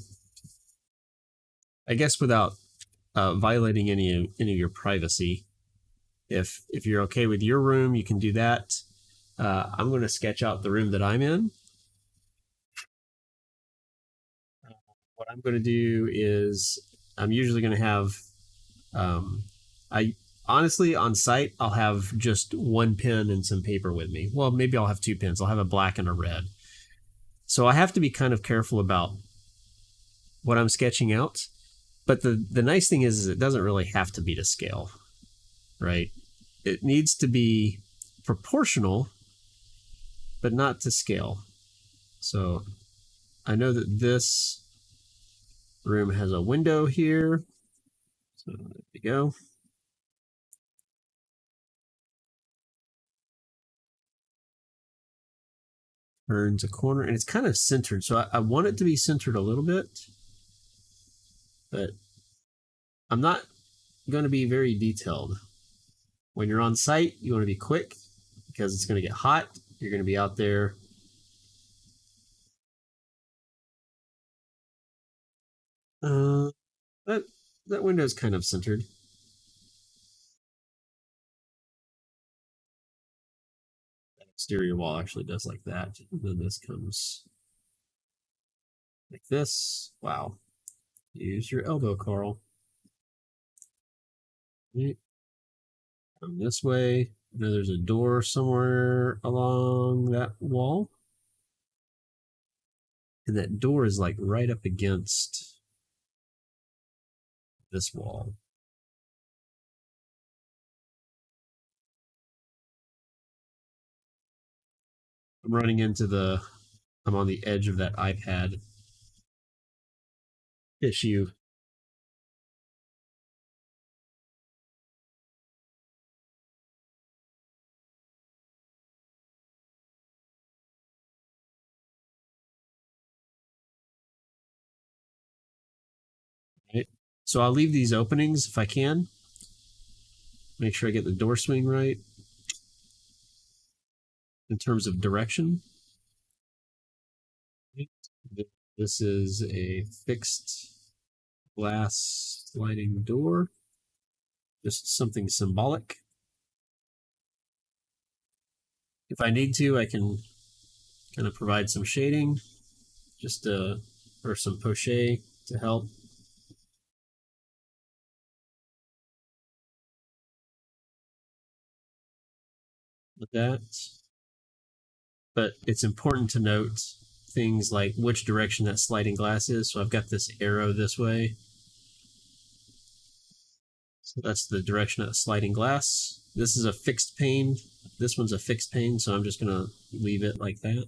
I guess without violating any of your privacy, if you're okay with your room, you can do that. I'm going to sketch out the room that I'm in. What I'm going to do is I'm usually going to have I honestly on site I'll have just one pen and some paper with me. Well, maybe I'll have two pens. I'll have a black and a red. So I have to be kind of careful about what I'm sketching out. But the nice thing is it doesn't really have to be to scale, right? It needs to be proportional, but not to scale. So I know that this room has a window here. So there we go. Turns a corner, and it's kind of centered. So I want it to be centered a little bit, but I'm not going to be very detailed. When you're on site, you want to be quick because it's going to get hot. You're going to be out there. That that window is kind of centered. That exterior wall actually does like that. And then this comes like this. Wow. Use your elbow, Carl. Right. Come this way. I know there's a door somewhere along that wall. And that door is like right up against this wall. I'm running into I'm on the edge of that iPad issue. Right? So I'll leave these openings if I can. Make sure I get the door swing right in terms of direction. This is a fixed glass sliding door, just something symbolic. If I need to, I can kind of provide some shading, just or some poche to help. With that. But it's important to note things like which direction that sliding glass is. So I've got this arrow this way. So that's the direction of the sliding glass. This is a fixed pane. This one's a fixed pane, so I'm just going to leave it like that.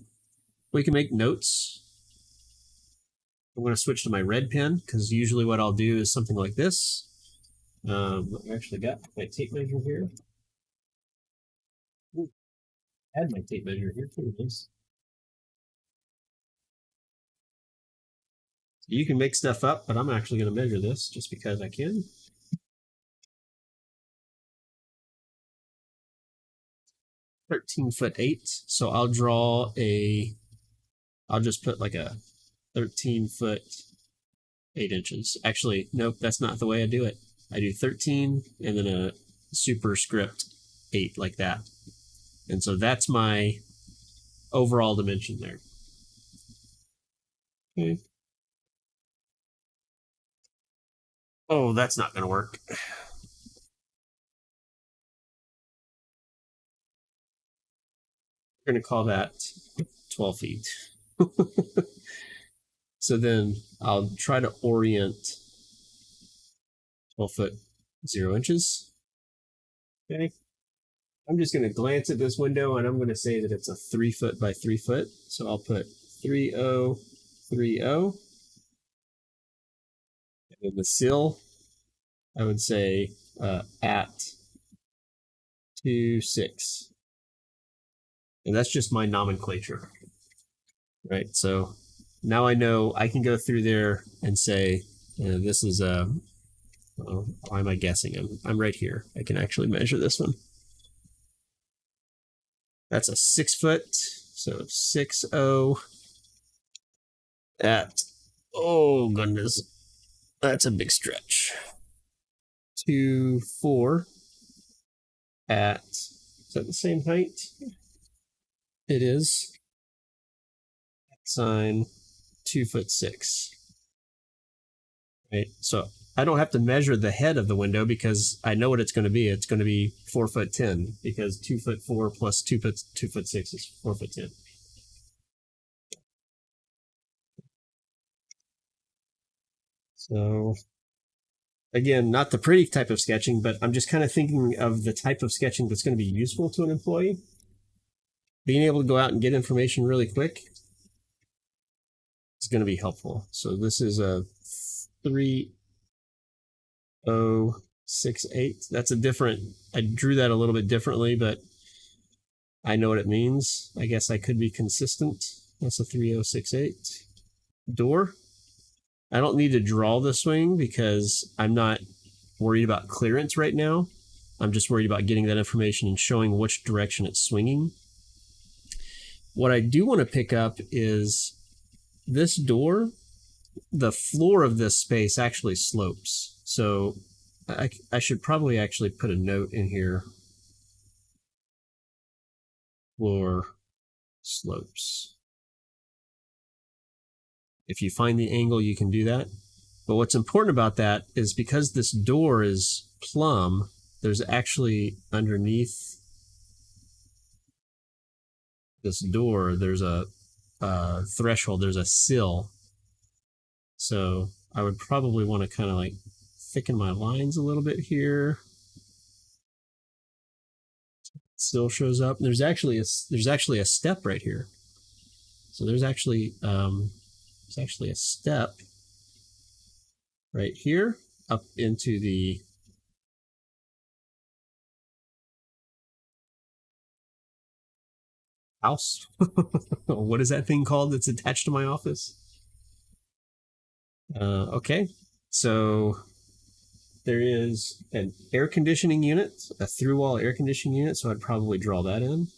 We can make notes. I'm going to switch to my red pen because usually what I'll do is something like this. I actually got my tape measure here. Ooh, I had my tape measure here too. Please. You can make stuff up, but I'm actually going to measure this just because I can. 13'8". So I'll just put like a 13'8". Actually, nope, that's not the way I do it. I do 13 and then a superscript 8 like that. And so that's my overall dimension there. Okay. Oh, that's not going to work. We're going to call that 12 feet. So then I'll try to orient 12 foot 0 inches. Okay. I'm just going to glance at this window and I'm going to say that it's a 3 foot by 3 foot. So I'll put 3030. And then the sill, I would say at 26. And that's just my nomenclature, right? So now I know I can go through there and say, this is a, why am I guessing? I'm right here. I can actually measure this one. That's a 6 foot. So 6-0 at, oh goodness, that's a big stretch. 2-4 at, is that the same height? It is. Sign 2'6". Right. So I don't have to measure the head of the window because I know what it's going to be. It's going to be 4'10" because 2'4" plus 2'6" is 4'10". So again, not the pretty type of sketching, but I'm just kind of thinking of the type of sketching that's going to be useful to an employee. Being able to go out and get information really quick is going to be helpful. So this is a 3068. That's a different, I drew that a little bit differently, but I know what it means. I guess I could be consistent. That's a 3068. Door. I don't need to draw the swing because I'm not worried about clearance right now. I'm just worried about getting that information and showing which direction it's swinging. What I do want to pick up is this door, the floor of this space actually slopes. So I should probably actually put a note in here. Floor slopes. If you find the angle, you can do that. But what's important about that is because this door is plumb, there's actually underneath this door, there's a threshold, there's a sill. So I would probably want to kind of like thicken my lines a little bit here. Sill shows up. There's actually a step right here. So there's actually a step right here up into the house. What is that thing called that's attached to my office? Okay, so there is an air conditioning unit, a through-wall air conditioning unit, so I'd probably draw that in.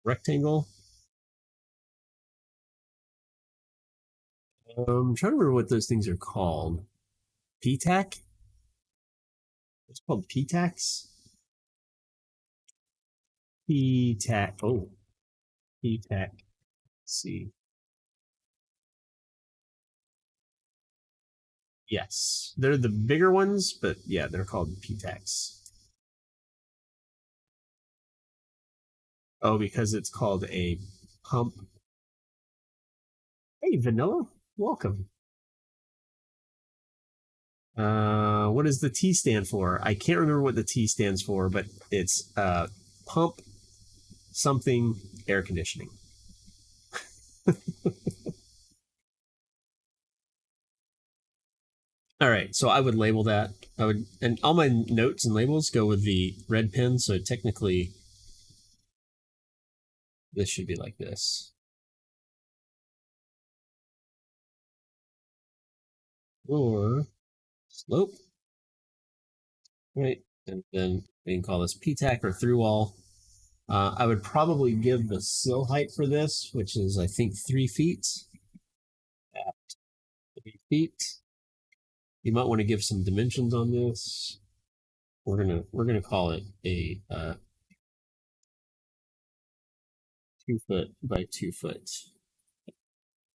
Rectangle. I'm trying to remember what those things are called. P-tack? It's called P-tacks? P-tack. Oh, P-tack. Let's see. Yes, they're the bigger ones, but yeah, they're called P-tacks. Oh, because it's called a pump. Hey, Vanilla, welcome. What does the T stand for? I can't remember what the T stands for, but it's pump something air conditioning. All right, so I would label that. And all my notes and labels go with the red pen, so technically this should be like this. Or slope, right? And then we can call this P-tack or through wall. I would probably give the sill height for this, which is I think 3 feet. At 3 feet. You might want to give some dimensions on this. We're gonna call it a 2 foot by 2 foot.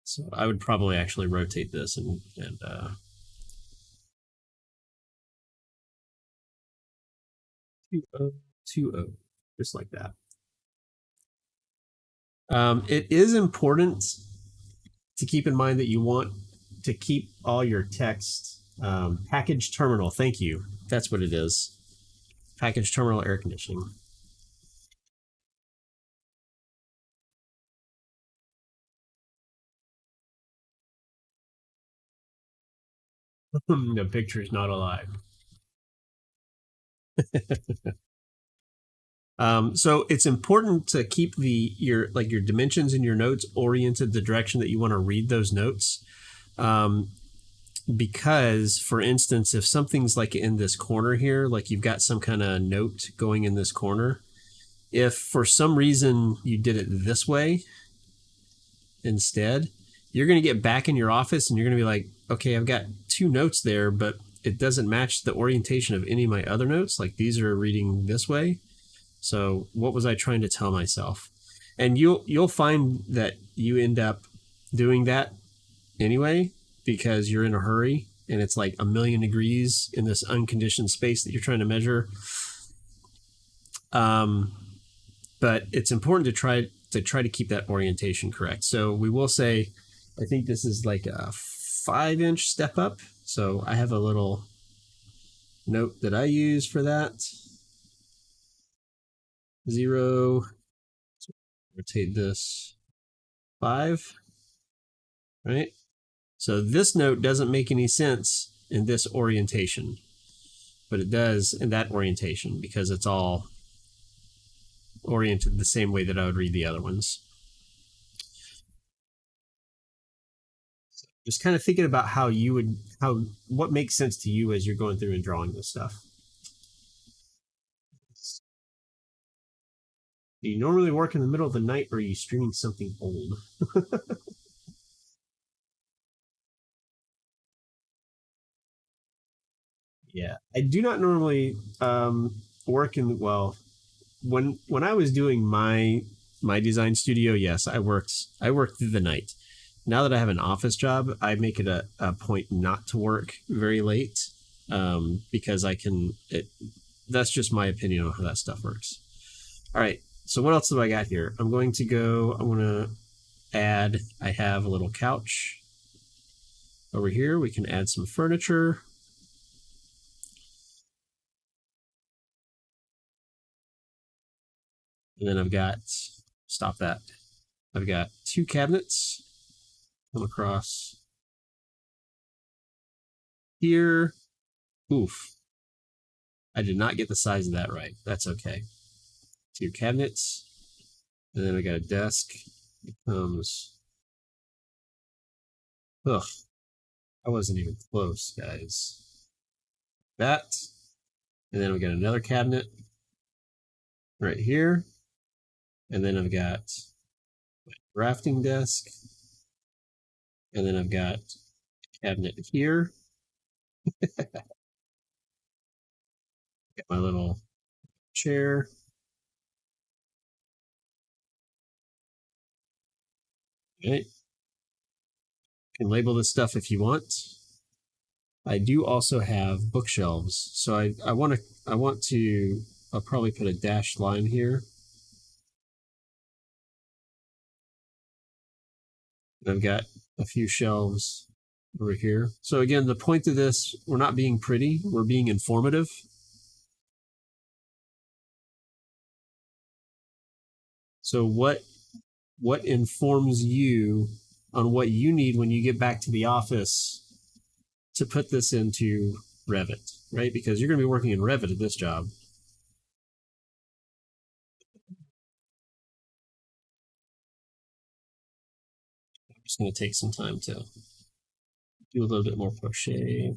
So I would probably actually rotate this and 2020, just like that. It is important to keep in mind that you want to keep all your text package terminal. Thank you. That's what it is. Package terminal air conditioning. The picture is not alive. So it's important to keep your dimensions in your notes oriented the direction that you want to read those notes. Because, for instance, if something's like in this corner here, like you've got some kind of note going in this corner, if for some reason you did it this way instead, you're going to get back in your office and you're going to be like, okay, I've got two notes there, but it doesn't match the orientation of any of my other notes. Like these are reading this way. So what was I trying to tell myself? And you'll find that you end up doing that anyway, because you're in a hurry and it's like 1,000,000 degrees in this unconditioned space that you're trying to measure. But it's important to try to keep that orientation correct. So we will say, I think this is like a 5-inch step up. So I have a little note that I use for that. 0. Rotate this 5. Right? So this note doesn't make any sense in this orientation, but it does in that orientation because it's all oriented the same way that I would read the other ones. So just kind of thinking about what makes sense to you as you're going through and drawing this stuff. Do you normally work in the middle of the night, or are you streaming something old? Yeah, I do not normally work in when I was doing my design studio. Yes, I worked through the night. Now that I have an office job, I make it a point not to work very late because that's just my opinion on how that stuff works. All right, so what else do I got here? I want to add, I have a little couch over here. We can add some furniture. And then I've got 2 cabinets come across here. Oof. I did not get the size of that right. That's okay. 2 cabinets. And then I got a desk. It comes. Ugh. I wasn't even close, guys. That. And then we got another cabinet right here. And then I've got my drafting desk. And then I've got a cabinet here. Got my little chair. Okay. You can label this stuff if you want. I do also have bookshelves. So I'll probably put a dashed line here. And I've got a few shelves over here. So again, the point of this, we're not being pretty, we're being informative. So what informs you on what you need when you get back to the office to put this into Revit, right? Because you're going to be working in Revit at this job. I'm just going to take some time to do a little bit more crochet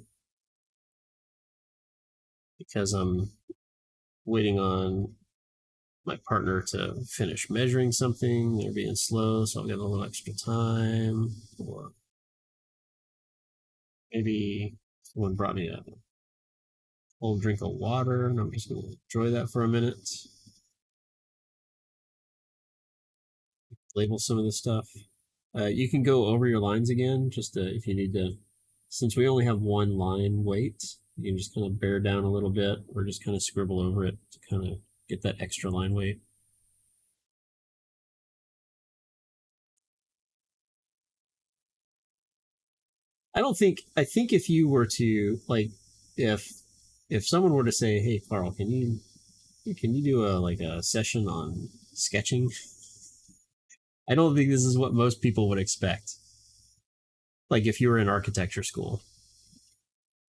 because I'm waiting on my partner to finish measuring something. They're being slow, so I'll get a little extra time. Or maybe someone brought me a cold drink of water, and I'm just going to enjoy that for a minute. Label some of this stuff. You can go over your lines again, just if you need to. Since we only have one line weight, you can just kind of bear down a little bit, or just kind of scribble over it to kind of get that extra line weight. I don't think. I think if you were to like, if if someone were to say, "Hey, Carl, can you do a like a session on sketching?" I don't think this is what most people would expect. Like if you were in architecture school,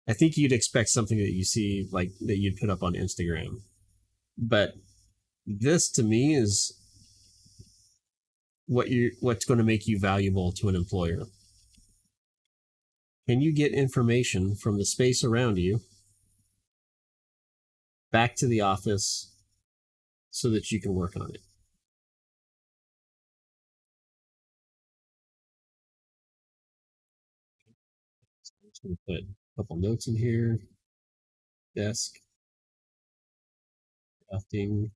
I think you'd expect something that you see like that you'd put up on Instagram. But this to me is what's going to make you valuable to an employer. Can you get information from the space around you back to the office so that you can work on it? I'm just going to put a couple notes in here. Desk, drafting,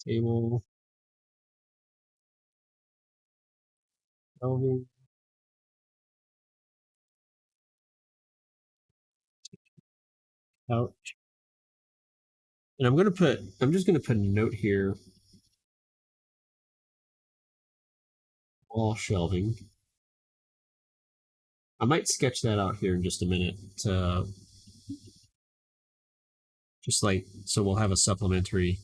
table, shelving, couch. And I'm just going to put a note here, wall shelving. I might sketch that out here in just a minute to just like, so we'll have a supplementary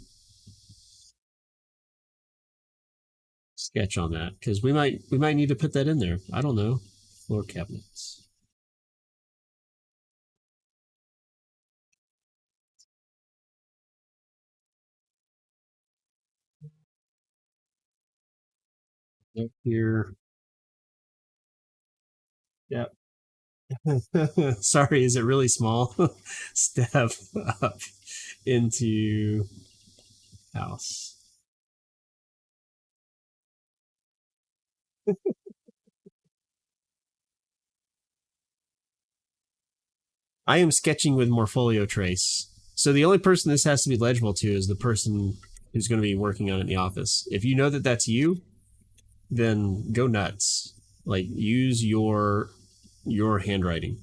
sketch on that because we might need to put that in there. I don't know. Floor cabinets. Note here. Yep. Sorry, is it really small? Step up into house. I am sketching with Morpholio Trace. So the only person this has to be legible to is the person who's going to be working on it in the office. If you know that that's you, then go nuts. Like use your handwriting.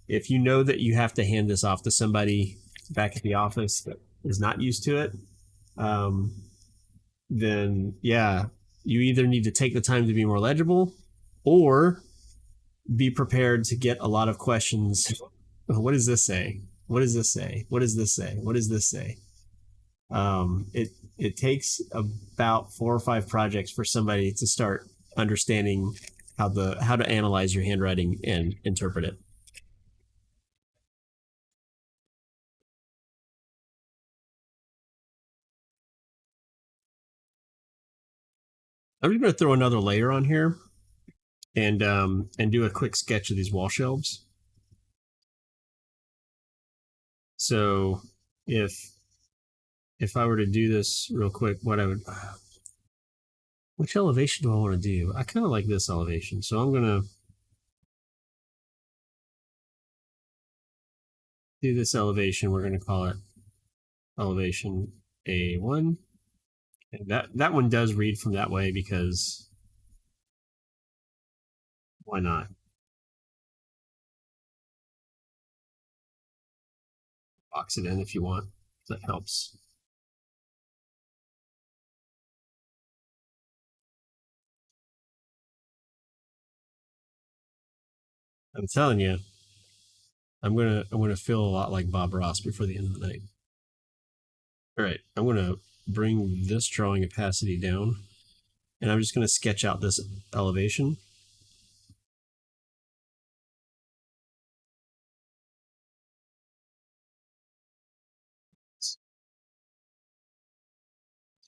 If you know that you have to hand this off to somebody back at the office that is not used to it, um, then yeah, you either need to take the time to be more legible or be prepared to get a lot of questions. What does this say? What does this say? What does this say? What does this say? It takes about 4 or 5 projects for somebody to start understanding how to analyze your handwriting and interpret it. I'm just going to throw another layer on here and do a quick sketch of these wall shelves. So if if I were to do this real quick, which elevation do I want to do? I kind of like this elevation, so I'm gonna do this elevation. We're gonna call it elevation A1. And that one does read from that way because why not? Box it in if you want. That helps. I'm telling you, I'm gonna feel a lot like Bob Ross before the end of the night. All right, I'm gonna bring this drawing opacity down, and I'm just gonna sketch out this elevation.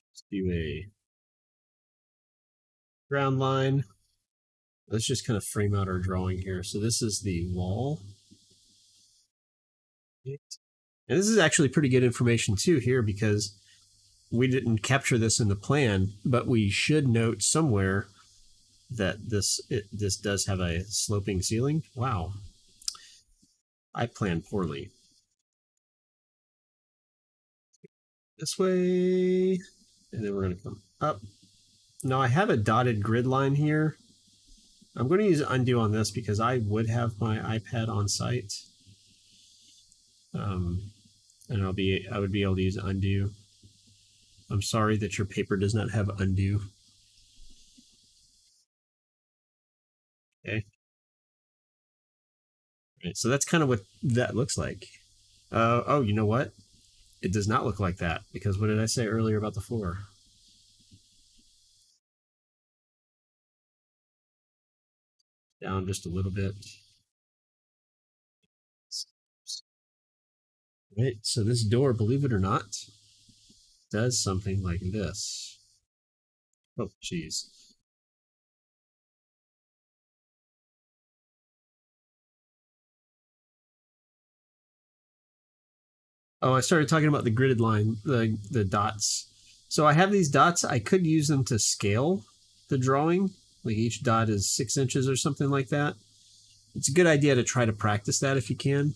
Let's do a ground line. Let's just kind of frame out our drawing here. So this is the wall. And this is actually pretty good information too here because we didn't capture this in the plan, but we should note somewhere that this does have a sloping ceiling. Wow, I planned poorly. This way, and then we're going to come up. Now I have a dotted grid line here. I'm going to use undo on this because I would have my iPad on site. And I would be able to use undo. I'm sorry that your paper does not have undo. Okay. Right, so that's kind of what that looks like. Oh, you know what? It does not look like that because what did I say earlier about the floor? Down just a little bit. Right, so this door, believe it or not, does something like this. Oh, jeez. Oh, I started talking about the gridded line, the dots. So I have these dots. I could use them to scale the drawing. Like each dot is 6 inches or something like that. It's a good idea to try to practice that if you can.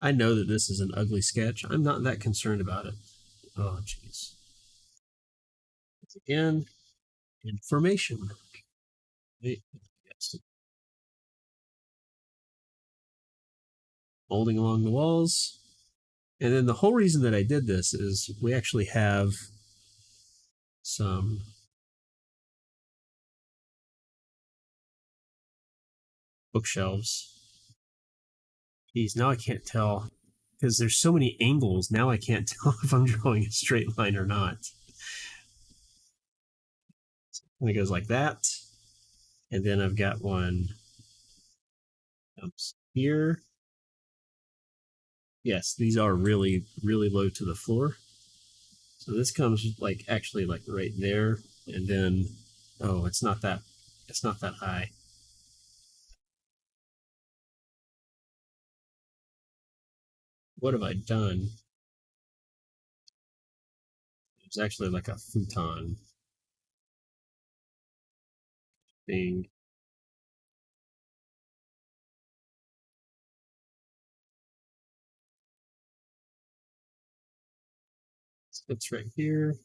I know that this is an ugly sketch. I'm not that concerned about it. Oh, jeez. Again, information. Yes. Molding along the walls. And then the whole reason that I did this is we actually have some bookshelves. Geez, now I can't tell because there's so many angles. Now I can't tell if I'm drawing a straight line or not. And it goes like that. And then I've got one here. Yes, these are really, really low to the floor. So this comes like actually like right there. And then, oh, it's not that high. What have I done? It's actually like a futon thing. It's right here.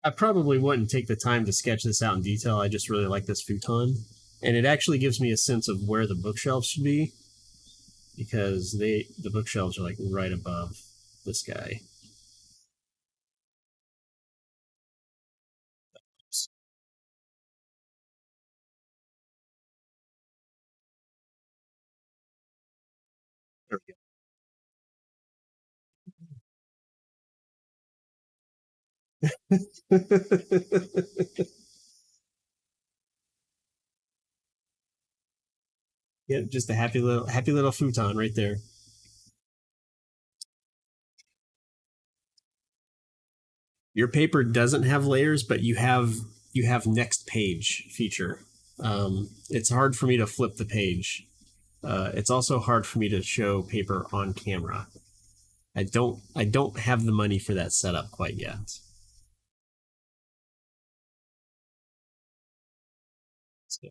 I probably wouldn't take the time to sketch this out in detail. I just really like this futon. And it actually gives me a sense of where the bookshelves should be because the bookshelves are like right above this guy. There we go. Yeah, just a happy little futon right there. Your paper doesn't have layers, but you have next page feature. It's hard for me to flip the page. It's also hard for me to show paper on camera. I don't have the money for that setup quite yet. So,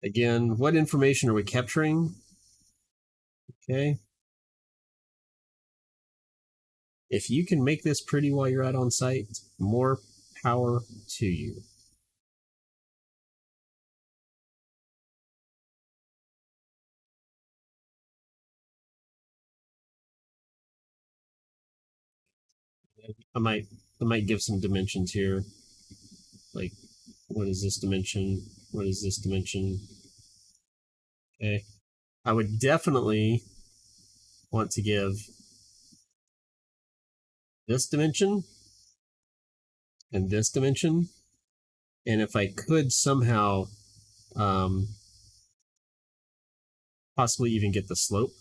again, what information are we capturing? Okay. If you can make this pretty while you're out on site, more power to you. I might give some dimensions here. Like, what is this dimension? What is this dimension? Okay. I would definitely want to give this dimension and this dimension. And if I could somehow possibly even get the slope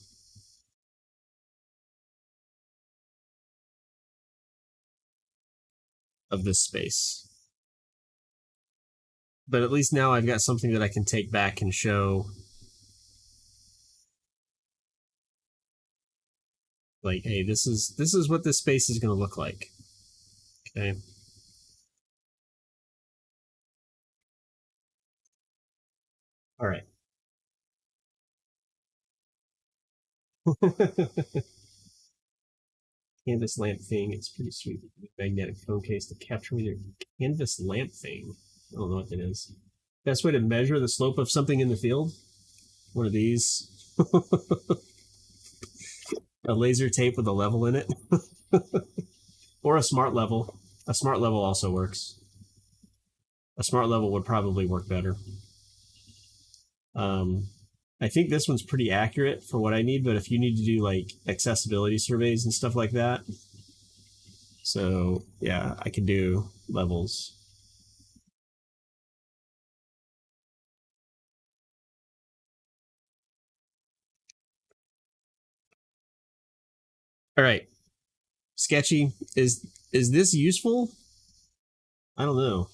of this space. But at least now I've got something that I can take back and show. Like, hey, this is what this space is going to look like. Okay. All right. Canvas lamp thing. It's pretty sweet. Magnetic phone case to capture with your canvas lamp thing. I don't know what that is. Best way to measure the slope of something in the field? One of these. A laser tape with a level in it. Or a smart level. A smart level also works. A smart level would probably work better. Um, I think this one's pretty accurate for what I need, but if you need to do like accessibility surveys and stuff like that, so yeah, I can do levels. All right, Sketchy, is this useful? I don't know.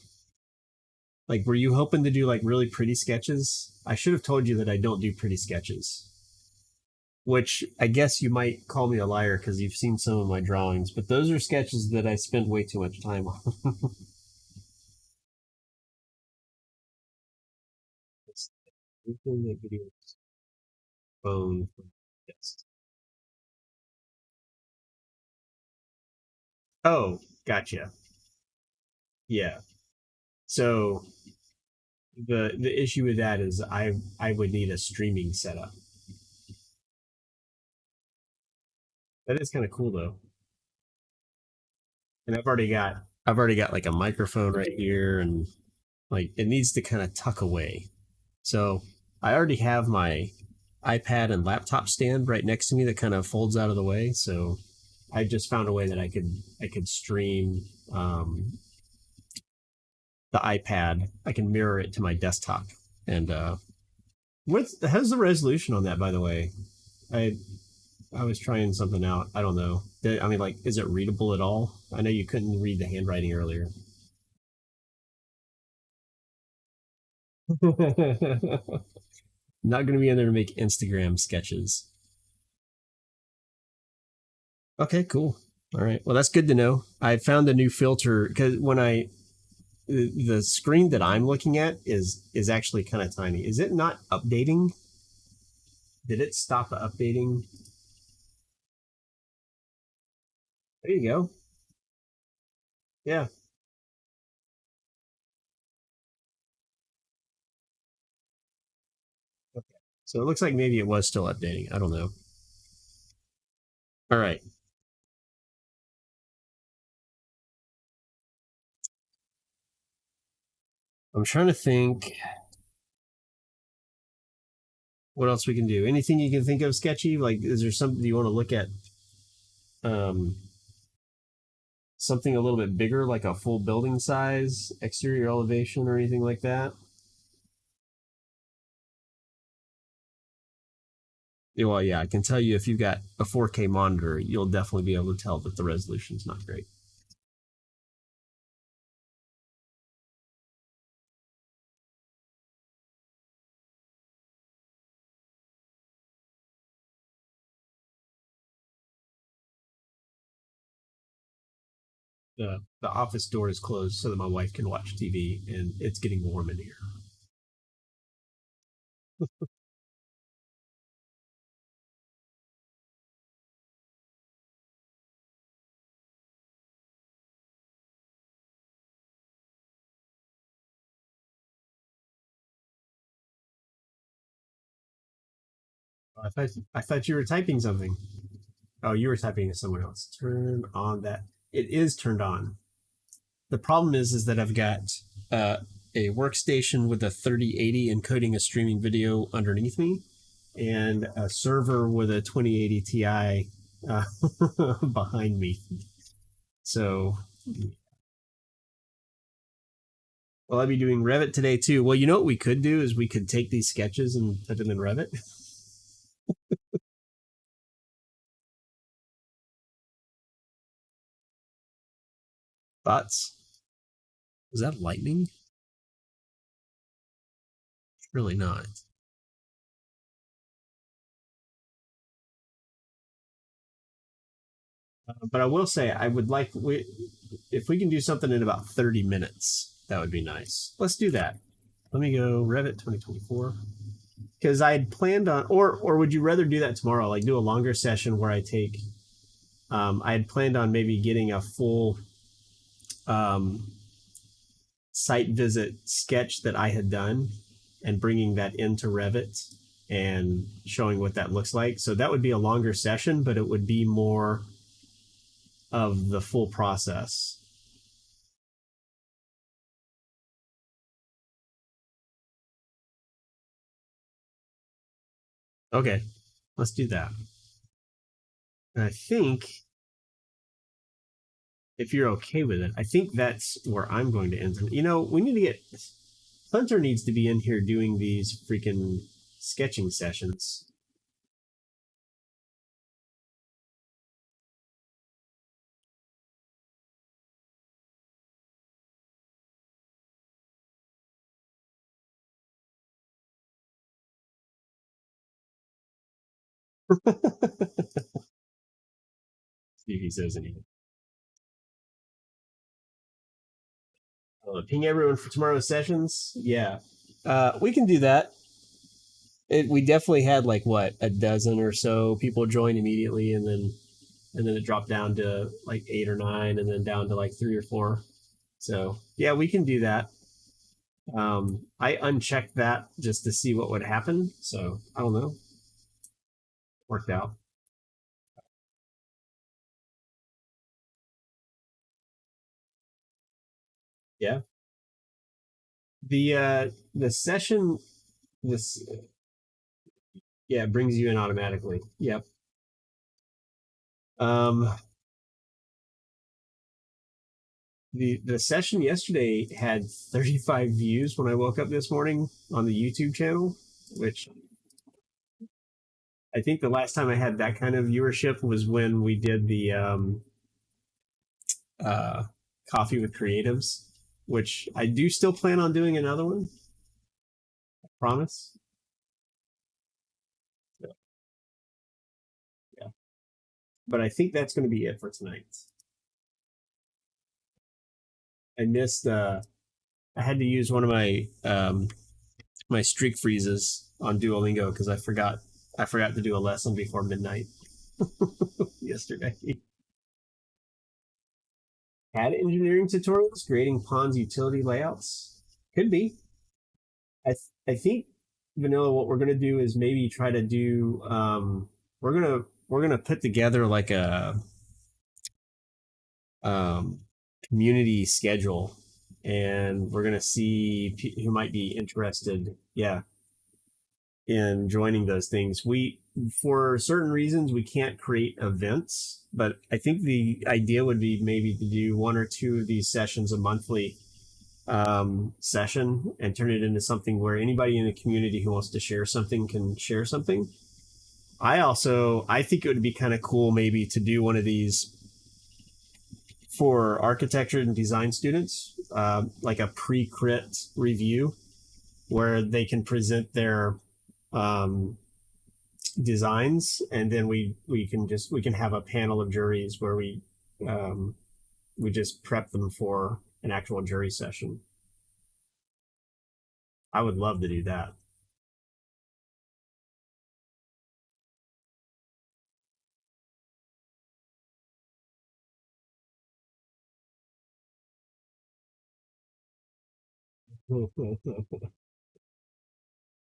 Like, were you hoping to do like really pretty sketches? I should have told you that I don't do pretty sketches. Which I guess you might call me a liar because you've seen some of my drawings, but those are sketches that I spent way too much time on. Phone. Yes. Oh, gotcha. Yeah. So the issue with that is I would need a streaming setup. That is kind of cool though. And I've already got like a microphone right here and like it needs to kind of tuck away. So I already have my iPad and laptop stand right next to me that kind of folds out of the way. So I just found a way that I could stream the iPad. I can mirror it to my desktop. And how's the resolution on that, by the way? I I was trying something out. I don't know. I mean, like, is it readable at all? I know you couldn't read the handwriting earlier. Not going to be in there to make Instagram sketches. Okay, cool. All right. Well, that's good to know. I found a new filter because when I the screen that I'm looking at is actually kind of tiny. Is it not updating? Did it stop updating? There you go. Yeah. Okay. So it looks like maybe it was still updating. I don't know. All right. I'm trying to think what else we can do. Anything you can think of sketchy? Like, is there something you want to look at? Um, Something a little bit bigger, like a full building size exterior elevation or anything like that? Yeah, well, yeah, I can tell you if you've got a 4K monitor, you'll definitely be able to tell that the resolution's not great. The office door is closed so that my wife can watch TV, and it's getting warm in here. I thought you were typing something. Oh, you were typing to someone else. Turn on that. It is turned on. The problem is that I've got uh, a workstation with a 3080 encoding a streaming video underneath me, and a server with a 2080 Ti uh, behind me. So, well, I'll be doing Revit today too. Well, you know what we could do is we could take these sketches and put them in Revit. Thoughts? Is that lightning? Really not. But I will say I would like if we can do something in about 30 minutes, that would be nice. Let's do that. let me go Revit 2024 because I had planned on, or would you rather do that tomorrow? Like do a longer session where I take. I had planned on maybe getting a full um, site visit sketch that I had done and bringing that into Revit and showing what that looks like. So that would be a longer session, but it would be more of the full process. Okay, let's do that. And I think if you're okay with it, I think that's where I'm going to end. You know, we need to get Hunter needs to be in here doing these freaking sketching sessions. See if he says anything. Ping everyone for tomorrow's sessions. Yeah, we can do that. We definitely had like what a dozen or so people join immediately, and then it dropped down to like 8 or 9, and then down to like 3 or 4. So yeah, we can do that. I unchecked that just to see what would happen. So I don't know. Worked out. Yeah. The session this yeah brings you in automatically. Yep. Um, the session yesterday had 35 views when I woke up this morning on the YouTube channel, which I think the last time I had that kind of viewership was when we did the uh, coffee with creatives, which I do still plan on doing another one. I promise. Yeah, yeah. But I think that's going to be it for tonight. I missed. I had to use one of my streak freezes on Duolingo because I forgot to do a lesson before midnight yesterday. Had engineering tutorials grading Pond's utility layouts? Could be. I think Vanilla. What we're gonna do is maybe try to do. We're gonna put together like a um, community schedule, and we're gonna see who might be interested. Yeah, in joining those things. We for certain reasons we can't create events, but I think the idea would be maybe to do 1 or 2 of these sessions a monthly session and turn it into something where anybody in the community who wants to share something can share something. I think it would be kind of cool maybe to do one of these for architecture and design students, like a pre-crit review where they can present their um, designs, and then we can have a panel of juries where um, we just prep them for an actual jury session. I would love to do that.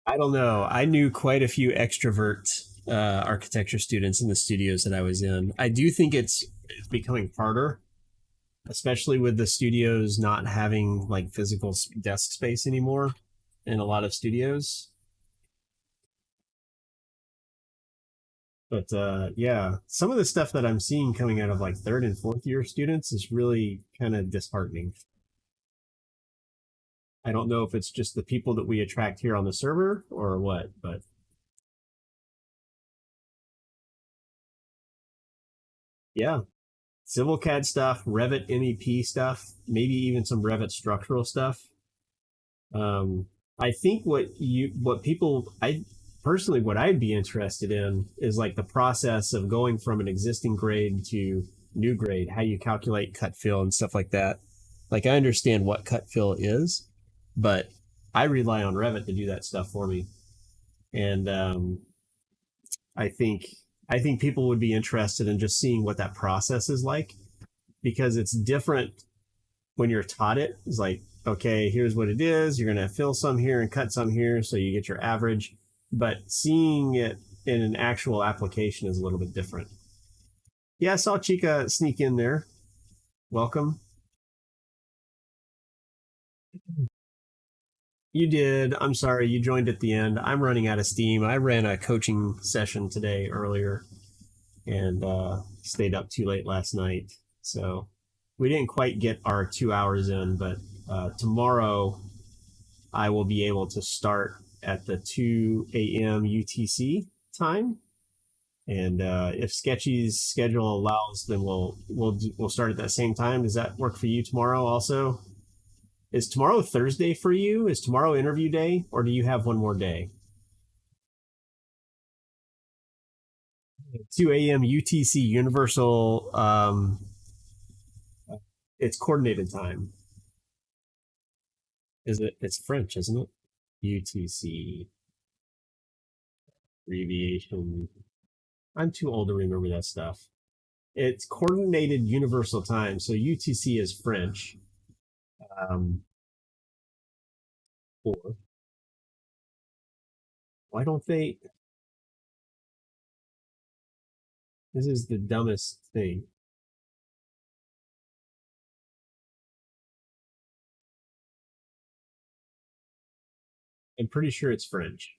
I don't know. I knew quite a few extrovert architecture students in the studios that I was in. I do think it's becoming harder, especially with the studios not having like physical desk space anymore in a lot of studios. But yeah, some of the stuff that I'm seeing coming out of like third and fourth year students is really kind of disheartening. I don't know if it's just the people that we attract here on the server or what, but yeah, Civil CAD stuff, Revit MEP stuff, maybe even some Revit structural stuff. I think what people, I personally, what I'd be interested in is like the process of going from an existing grade to new grade, how you calculate cut fill and stuff like that. Like I understand what cut fill is, but I rely on Revit to do that stuff for me, and I think I think people would be interested in just seeing what that process is like, because it's different when you're taught it. It's like, okay, here's what it is. You're going to fill some here and cut some here, so you get your average. But seeing it in an actual application is a little bit different. Yeah, I saw Chica sneak in there. Welcome. You did. I'm sorry, you joined at the end. I'm running out of steam. I ran a coaching session today earlier and stayed up too late last night. So we didn't quite get our 2 hours in, but tomorrow I will be able to start at the 2 a.m. UTC time. And if Sketchy's schedule allows, then we'll start at that same time. Does that work for you tomorrow also? Is tomorrow Thursday for you? Is tomorrow interview day, or do you have one more day? 2 a.m. UTC Universal. It's coordinated time. Is it? It's French, isn't it? UTC abbreviation. I'm too old to remember that stuff. It's coordinated universal time. So UTC is French. Um, or why don't they? This is the dumbest thing. I'm pretty sure it's French.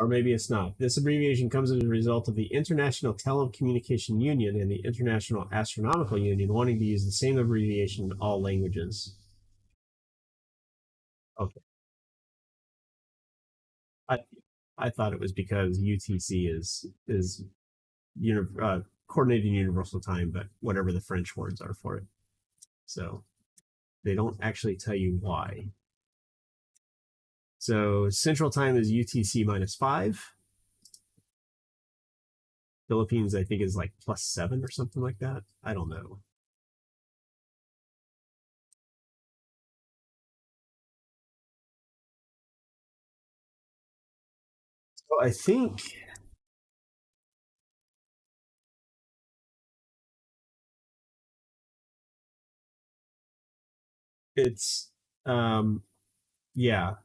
Or maybe it's not. This abbreviation comes as a result of the International Telecommunication Union and the International Astronomical Union wanting to use the same abbreviation in all languages. Okay. I I thought it was because UTC is coordinated universal time, but whatever the French words are for it. So they don't actually tell you why. So Central Time is UTC -5. Philippines, I think, is like +7 or something like that. I don't know. So I think it's yeah.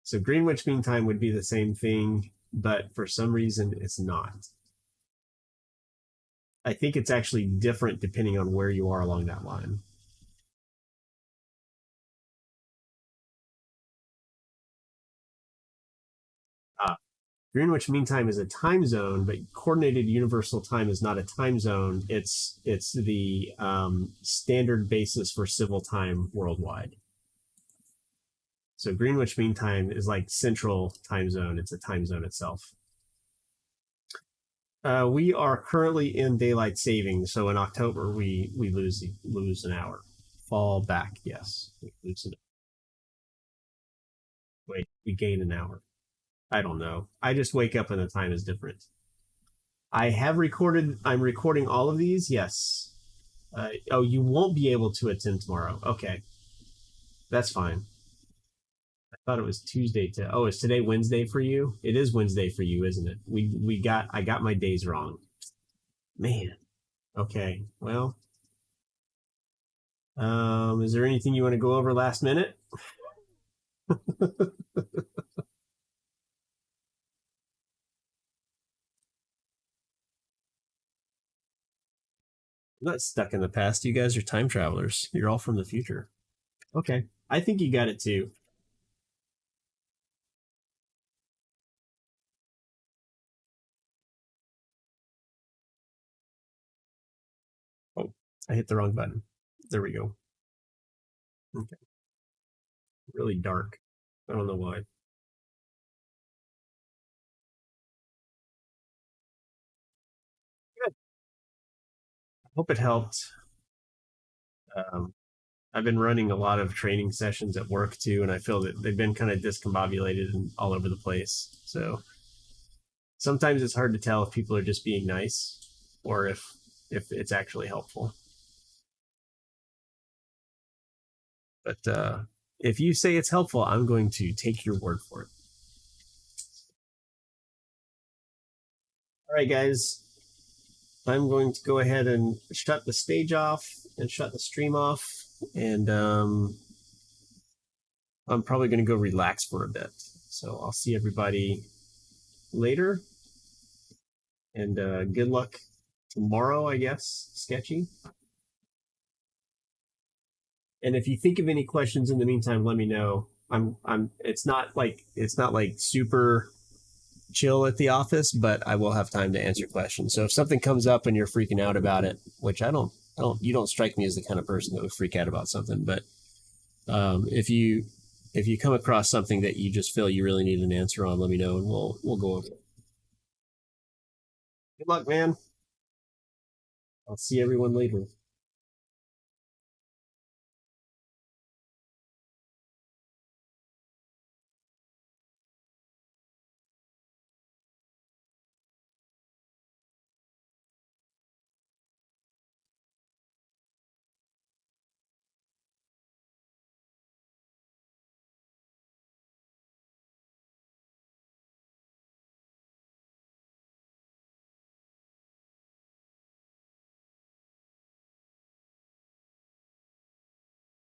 So Greenwich Mean Time would be the same thing, but for some reason it's not. I think it's actually different depending on where you are along that line. Uh, Greenwich Mean Time is a time zone, but Coordinated Universal Time is not a time zone. It's the standard basis for civil time worldwide. So Greenwich Mean Time is like Central Time Zone. It's a time zone itself. We are currently in daylight saving, so in October we lose an hour. Fall back, yes. We lose an Wait, we gain an hour. I don't know. I just wake up and the time is different. I have recorded. I'm recording all of these. Yes. Oh, you won't be able to attend tomorrow. Okay, that's fine. I thought it was Tuesday to. Oh, is today Wednesday for you? It is Wednesday for you, isn't it? We got. I got my days wrong. Man. Okay. Well, is there anything you want to go over last minute? I'm not stuck in the past. You guys are time travelers. You're all from the future. Okay. I think you got it too. Oh, I hit the wrong button. There we go. Okay. Really dark. I don't know why. Good. I hope it helped. Um, I've been running a lot of training sessions at work too, and I feel that they've been kind of discombobulated and all over the place. So sometimes it's hard to tell if people are just being nice or if it's actually helpful. But if you say it's helpful, I'm going to take your word for it. All right, guys. I'm going to go ahead and shut the stage off and shut the stream off. And I'm probably going to go relax for a bit. So I'll see everybody later. And good luck tomorrow, I guess, Sketchy. And if you think of any questions in the meantime, let me know. It's not like super chill at the office, but I will have time to answer questions. So if something comes up and you're freaking out about it, which you don't strike me as the kind of person that would freak out about something, but if you come across something that you just feel you really need an answer on, let me know and we'll go over it. Good luck, man. I'll see everyone later.